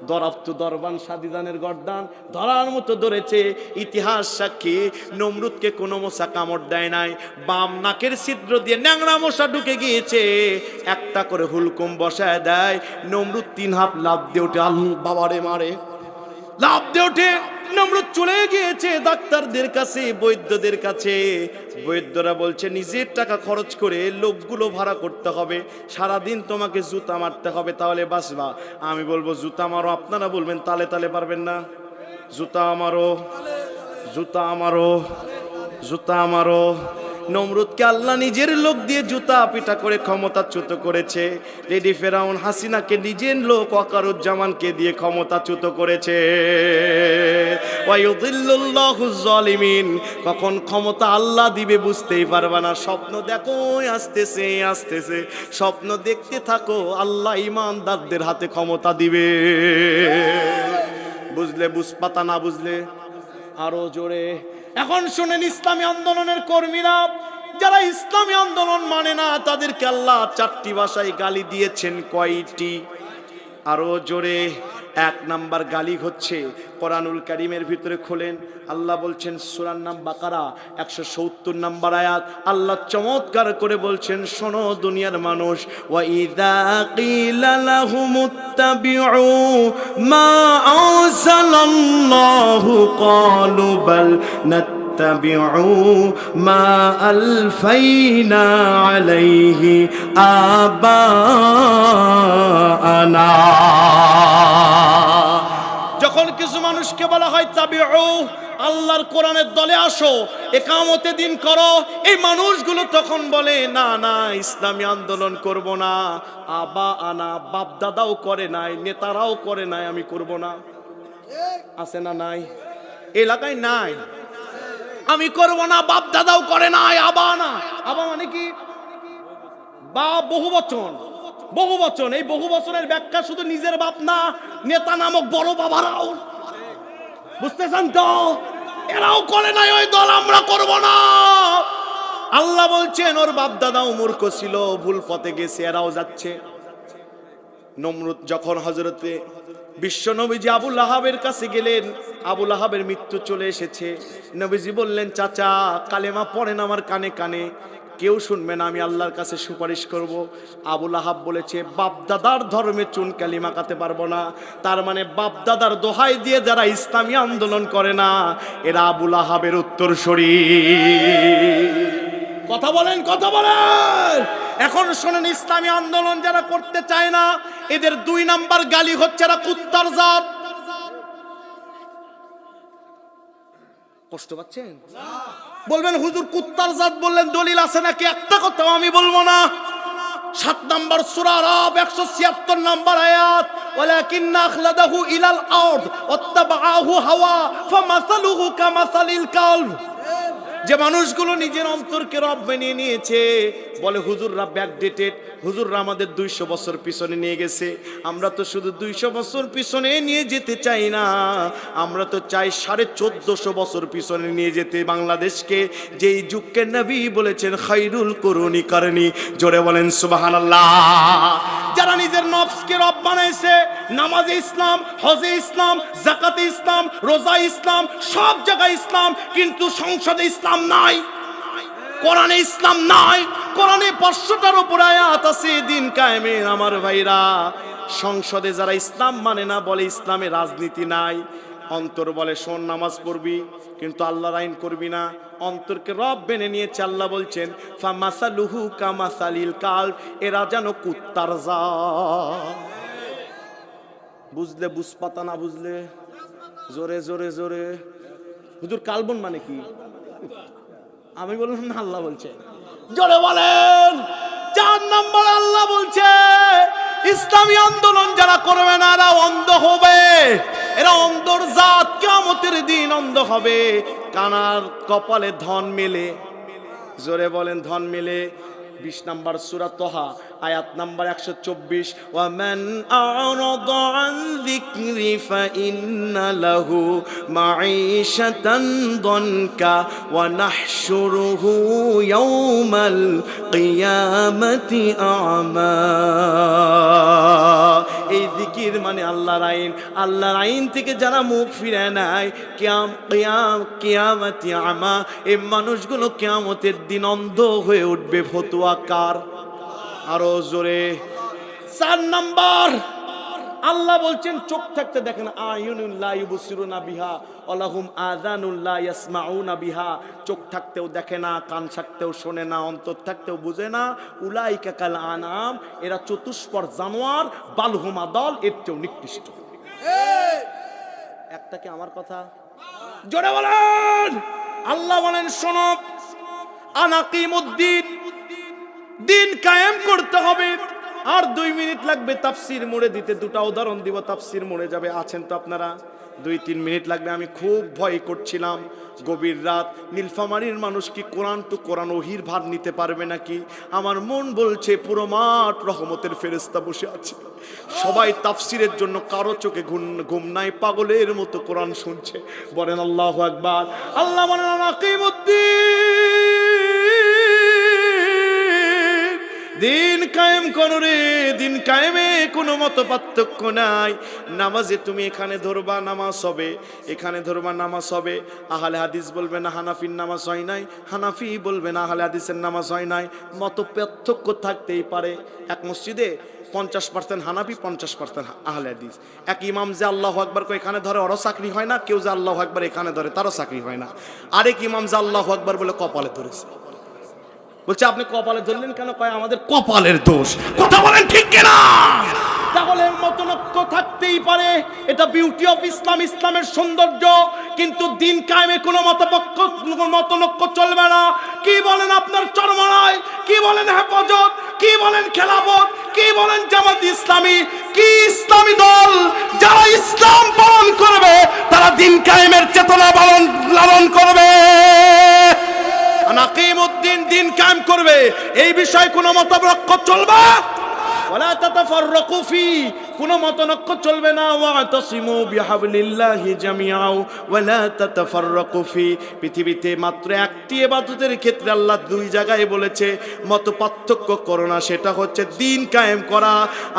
দরাফতু দরবান সাদিদানের গর্দান ধরার মতো ধরেছে। ইতিহাস সাক্ষী, নমরুদকে কোনো মশা কামড় দেয় নাই। বাম নাকের ছিদ্র দিয়ে ন্যাংরা মশা ঢুকে গিয়েছে। একটা করে হুলকুম বসায় দেয়। নমরুদ 3 হাত লাফ দিয়ে ওঠে, বাবারে মারে, লাফ দিয়ে ওঠে। নমরুদ চলে গিয়েছে ডাক্তারদের কাছে, বৈদ্যদের কাছে। বৈদ্যরা বলছে, নিজের টাকা খরচ করে লোকগুলো ভাড়া করতে হবে, সারাদিন তোমাকে জুতা মারতে হবে, তাহলে বাঁচবা। আমি বলবো জুতা মারো, আপনারা বলবেন তালে তালে পারবেন না। জুতা মারো, জুতা মারো, জুতা মারো। নমরুদকে আল্লাহ নিজের লোক দিয়ে জুতা পিটা করে ক্ষমতাচ্যুত করেছে। লেডি ফেরাউন হাসিনাকে নিজের লোক ওয়াকারুজ্জামানকে দিয়ে ক্ষমতাচ্যুত করেছে। ওয়ায়ুদিল্লুল্লাহুজ জালিমিন। কখন ক্ষমতা আল্লাহ দিবে বুঝতেই পারবে না। স্বপ্ন দেখো, আসতেছে আসতেছে, স্বপ্ন দেখতে থাকো, আল্লাহ ইমানদারদের হাতে ক্ষমতা দিবে। বুঝলে বুঝপাতা, না বুঝলে আরো জোরে। এখন শুনেন, ইসলামী আন্দোলনের কর্মীরা যারা ইসলামী আন্দোলন মানে না, তাদেরকে আল্লাহ 4টি ভাষায় গালি দিয়েছেন। কয়টি? আরো জোরে। 1 নাম্বার গালি হচ্ছে, কোরআনুল কারীমের ভিতরে খোলেন, আল্লাহ বলছেন, সূরার নাম বাকারা 170 নাম্বার আয়াত। আল্লাহ চমৎকার করে বলছেন, শোনো দুনিয়ার মানুষ, ওয়া ইযা কিলা লাহুমুত্তাবিউ মা আনজালাল্লাহু ক্বালু বাল নাত্তাবিউ মা আলফাইনা আলাইহি আবানা। যখন কিছু মানুষকে বলা হয় তাবিউ, আল্লাহর কোরআনের দলে আসো, ইকামতে দিন করো, এই মানুষগুলো তখন বলে, না না, ইসলামী আন্দোলন করব না। আবা আনা, বাপ দাদাও করে নাই, নেতারাও করে নাই, আমি করব না। আছে না নাই? এলাকায় নাই, আমি করব না, বাপ দাদাও করে নাই। আবা আনা, আবা মানে কি? বা বহু বচন, বহু বচন। এই বহু বচনের ব্যাখ্যা শুধু নিজের বাপ না, নেতা নামক বড় বাবারাও। বুঝতেছেন তো? এরাও করে নাই ওই দল, আমরা করব না। আল্লাহ বলছেন, ওর বাপ দাদাও মূর্খ ছিল, ভুল পথে গেছে, এরাও যাচ্ছে। নমরুদ যখন হযরতে বিশ্ব নবীজি আবু লাহাবের কাছে গেলেন, আবু লাহাবের মৃত্যু চলে এসেছে। নবীজি বললেন, চাচা কালেমা পড়েন আমার কানে কানে, কেউ শুনবে না, আমি আল্লাহর কাছে সুপারিশ করব। আবু লাহাব বলেছে, বাপ দাদার ধর্মে চুন কালিমা কাতে পারবো না। তার মানে বাপ দাদার দোহাই দিয়ে যারা ইসলামী আন্দোলন করে না, এরা আবু লাহাবের উত্তরসূরি। কথা বলেন, কথা বলেন। এখন শোনেন, ইসলামী আন্দোলন যারা করতে চায় না, এদের 2 নাম্বার গালি হচ্ছে, এরা কুত্তার জাত। কষ্ট পাচ্ছেন? বলবেন হুজুর কুত্তার জাত বললেন, দলিল আছে নাকি? একটা কথাও আমি বলবো না। 7 নাম্বার সূরা আরাব 176 নাম্বার আয়াত, ওয়ালাকিন্না আখলাদাহু ইলাল আরদ ওয়াত্তাবাআহু হাওয়া ফামাসালুহু কামাসালিল কালব। যে মানুষগুলো নিজের অন্তরকে রব বানিয়ে নিয়েছে, বলে হুজুররা ব্যাকডেটেড, হুজুররা আমাদের 200 বছর পিছনে নিয়ে গেছে। আমরা তো শুধু 200 বছর পিছনে নিয়ে যেতে চাই না, আমরা তো চাই 1450 বছর পিছনে নিয়ে যেতে বাংলাদেশকে, যেই যুগকে নবী বলেছেন খায়রুল কুরুনি কারনি। জোরে বলেন সুবহানাল্লাহ। যারা নিজের নফসকে রব বানাইছে, নামাজে ইসলাম, হজে ইসলাম, যাকাতে ইসলাম, রোজা ইসলাম, সব জায়গায় ইসলাম, কিন্তু সংসদে ইসলাম নাই, কোরআনে ইসলাম নাই। কোরআনে 500টার উপর আয়াত আছে দিন কায়েমের। আমার ভাইরা, সংসদে যারা ইসলাম মানে না, বলে ইসলামে রাজনীতি নাই। অন্তর বলে শোন নামাজ পড়বি, কিন্তু আল্লাহর আইন করবি না। অন্তরকে রব মেনে নিয়েছে। আল্লাহ বলছেন ফামাসালুহু কামাসালিল কালব, এরা যেন কুত্তার জাত। বুঝলে বুঝপাতা, না বুঝলে জোরে জোরে জোরে। হুজুর কালবন মানে কি? আমি বললাম না, আল্লাহ বলছে। জোরে বলেন। 4 নম্বর আল্লাহ বলছে ইসলামী আন্দোলন যারা করবে না এরা অন্ধ হবে। এরা অন্ধর জাত, কিয়ামতের দিন অন্ধ হবে। কানার কপালে ধন মেলে, জোরে বলেন ধন মেলে। 20 নম্বর সূরা তোহা আয়াত নাম্বার 124, ওয়ামান আ'রাদা আন যিকরি ফাইন্না লাহু মাঈশাতান দনকা ওয়া নাহশুরুহু ইয়াওমাল কিয়ামাতি আ'মা। এই জিকির মানে আল্লাহর আইন। আল্লাহর আইন থেকে যারা মুখ ফিরায় নেয়, কিয়ামতি আ'মা, এই মানুষগুলো কিয়ামতের দিন অন্ধ হয়ে উঠবে। ফতোয়া কার? আরো জোরে। 4 নাম্বার আল্লাহ বলছেন চোখ থাকতে দেখেন, আয়ুনুল লা ইউবসিরুনা বিহা ওয়ালাহুম আযানুল লা ইয়াসমাউনা বিহা। চোখ থাকতেও দেখে না, কান থাকতেও শোনে না, অন্তর থাকতেও বুঝে না। উলাইকা কাল আনাম, এরা চতুষ্পদ জানোয়ার, বালহুম আদাল, এর চেয়েও নিকৃষ্ট। একটা কি আমার কথা? জোরে বলেন। আল্লাহ বলেন শোনো, আনাকিমুদ্দিন, দিন কায়েম করতে হবে। আর 2 মিনিট লাগবে তাফসির মোড়ে দিতে। 2টা উদাহরণ দিব, তাফসির মোড়ে যাবে। আছেন তো আপনারা? 2-3 মিনিট লাগবে। আমি খুব ভয় করছিলাম, গভীর রাত, নীলফামারীর মানুষ কি কোরআন টু কোরআন ওহির ভার নিতে পারবে নাকি? আমার মন বলছে পুরো মাঠ রহমতের ফেরেশতা বসে আছে, সবাই তাফসিরের জন্য, কারো চোখে ঘুম নাই, পাগলের মতো কোরআন শুনছে। বলেন আল্লাহু আকবার। আল্লাহ বলেন দিন কায়েম করো রে। দিন কায়েমে কোনো মত পার্থক্য নাই। নামাজে তুমি এখানে ধরবা নামাজ হবে, এখানে ধরবা নামাজ হবে। আহলে হাদিস বলবে না হানাফির নামাজ হয় নাই, হানাফি বলবে না আহলে হাদিসের নামাজ হয় নাই। মত পার্থক্য থাকতেই পারে। এক মসজিদে 50% হানাফি, 50% আহলে হাদিস। এক ইমাম যে আল্লাহু আকবার কয় এখানে ধরে, ওরও চাকরি হয় না। কেউ যে আল্লাহু আকবার এখানে ধরে, তারও চাকরি হয় না। আরেক ইমাম যে আল্লাহু আকবার বলে কপালে ধরেছে। বলছে আপনি কপালে ধরলেন কেন? কয় আমাদের কপালের দোষ। কথা বলেন ঠিক কিনা? তাহলে মতনৈক্য থাকতেই পারে, এটা বিউটি অফ ইসলাম, ইসলামের সৌন্দর্য। কিন্তু দিন কায়েমে কোনো মতনৈক্য চলবে না। কি বলেন আপনার চরমনায়, কি বলেন হেফাজত, কি বলেন খেলাফত, কি বলেন জামাত ইসলামী, কি ইসলামী দল, যারা ইসলাম পালন করবে তারা দিন কায়েমের চেতনা লালন করবে। আনাকিমুদ্দিন, দিন কায়েম করবে। এই বিষয়ে কোনো মতনৈক্য চলবে ওয়ালা তাতাফাররাকু ফি, কোনো মতনৈক্য চলবে না। ওয়াতাসিমু বিহাবলিল্লাহি জামিআ ওয়ালা তাতাফাররাকু ফি। পৃথিবীতে মাত্র একটি ইবাদতের ক্ষেত্রে আল্লাহ 2 জায়গায় বলেছে মত পার্থক্য করো না, সেটা হচ্ছে দিন কায়েম করা।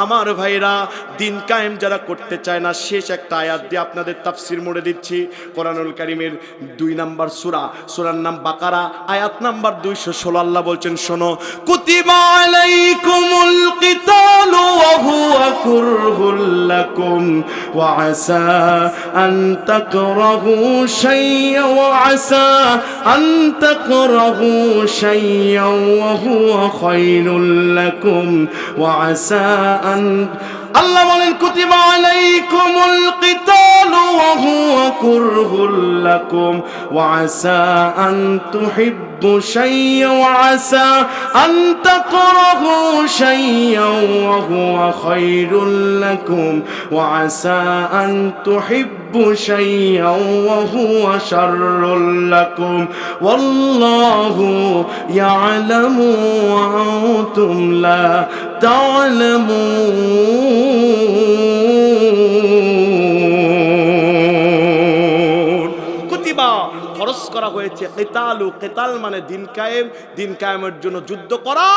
আমার ভাইরা, দিন কায়েম যারা করতে চায় না, শেষ একটা আয়াত দিয়ে আপনাদের তাফসীর মোড়ে দিচ্ছি। কোরআনুল কারীমের 2 নম্বর সূরা, সূরার নাম বাকারা, আয়াত নাম্বার 216। আল্লাহ বলছেন শোনো, কুতিবা আলাইকুমুল কিতালু ওয়া হুয়া কুরহুল লাকুম ওয়া আসা আন তাকরাহু শাইয়্যান ওয়া আসা আন তাকরাহু শাইয়্যান ওয়া হুয়া খায়রুল লাকুম ওয়া আসা আন। আল্লাহ বলেন কুতিবা আলাইকুমুল কিতালু ওয়া হুয়া কুরহুল লাকুম ওয়া আসা আন তুহিব্বু শাইয়্যান ওয়া আসা আন তাকরাহু শাইয়্যান ওয়া হুয়া খায়রুল লাকুম ওয়া আসা আন তুহিব্বু শাইয়্যান ওয়া হুয়া শাররুল লাকুম ওয়াল্লাহু ইয়ালামু ওয়া আনতুম লা তা'লামুন। কুতিবা, ফরজ করা করা হয়েছে কিতালু, কিতাল মানে দিন কায়েম, দিন কায়েমের জন্য যুদ্ধ করা।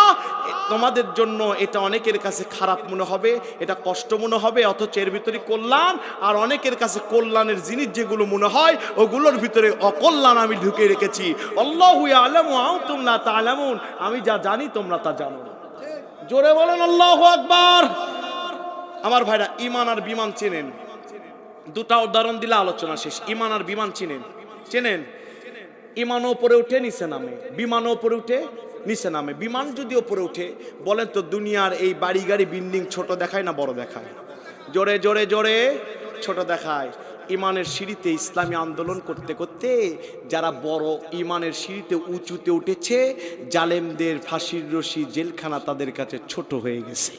তোমাদের জন্য এটা অনেকের কাছে খারাপ মনে হবে, এটা কষ্ট মনে হবে, অথচ এর ভিতরে কল্যাণ। আর অনেকের কাছে কল্যাণের জিনিস যেগুলো মনে হয় ওগুলোর ভিতরে অকল্যাণ আমি ঢুকে রেখেছি। আল্লাহু ইয়ালামু ওয়া আনতুম লা তা'লামুন, আমি যা জানি তোমরা তা জানো না। জোরে বলেন আল্লাহু আকবার। আমার ভাইরা, ঈমান আর বিমান চেনেন? দুটা উদাহরণ দিলে আলোচনা শেষ। ঈমান আর বিমান চেনেন? চেনেন? ঈমানও উপরে উঠে নিচে নামে, বিমানও উপরে উঠে নিচে নামে। বিমান যদি উপরে উঠে, বলেন তো দুনিয়ার এই বাড়ি গাড়ি বিল্ডিং ছোট দেখায় না বড় দেখায়? জোরে জোরে জোরে ছোট দেখায়। ঈমানের সিঁড়িতে ইসলামী আন্দোলন করতে করতে যারা বড় ঈমানের সিঁড়িতে উঁচুতে উঠেছে, জালেমদের ফাঁসির রশি, জেলখানা তাদের কাছে ছোট হয়ে গেছে।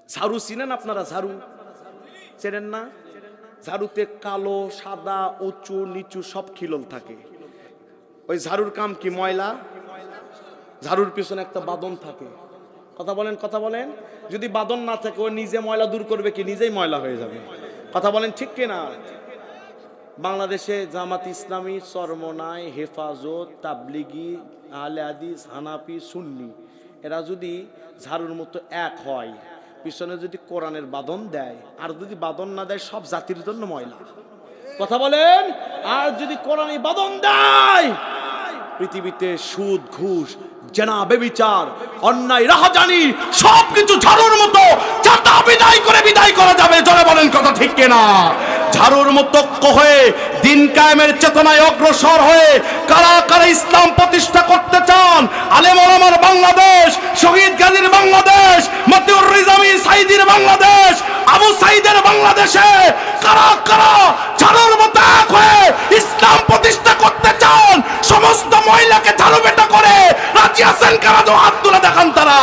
ঝাড়ু চিনেন আপনারা? ঝাড়ু চেনেন না? ঝাড়ুতে কালো সাদা উঁচু নিচু সব খিলল থাকে। ওই ঝাড়ুর কাম কি? ময়লা। ঝাড়ুর পিছনে একটা বাদন থাকে। কথা বলেন, কথা বলেন। যদি বাদন না থাকে, ও নিজে ময়লা দূর করবে কি? নিজেই ময়লা হয়ে যাবে। কথা বলেন ঠিক কিনা? বাংলাদেশে জামাত ইসলামী, চরমনাই, হেফাজত, তাবলিগি, আহলে হাদিস, হানাফি, সুন্নি, এরা যদি ঝাড়ুর মতো এক হয়, পিছনে যদি কোরআনের বাদন দেয়, আর যদি বাদন না দেয়, সব জাতির জন্য ময়লা। কথা বলেন। আর যদি কোরআনী বাদন দেয়, পৃথিবীতে সুদ, ঘুষ, জেনা, বেবিচার, অন্যায়, রাহাজানি সবকিছু ঝাড়ুর মতো চাটা বিদায় করে বিদায় করা যাবে। জোরে বলেন কথা ঠিক কিনা? ঝাড়ুর মতো হয়ে দিন কায়েমের চেতনায় অগ্রসর হয়ে কারা কারা ইসলাম প্রতিষ্ঠা করতে চান? আলেম ওলামার বাংলাদেশ, শহীদ গাজীর বাংলাদেশ, মতিউর রিজামি সাইদির বাংলাদেশ, আবু সাইদের বাংলাদেশে কারা কারা ঝাড়ুর মতো এক হয়ে ইসলাম প্রতিষ্ঠা করতে চান? সমস্ত মহিলাকে ঝাড়ু বেটা করে রাজি আছেন কারা? হাত তুলে দেখান তারা।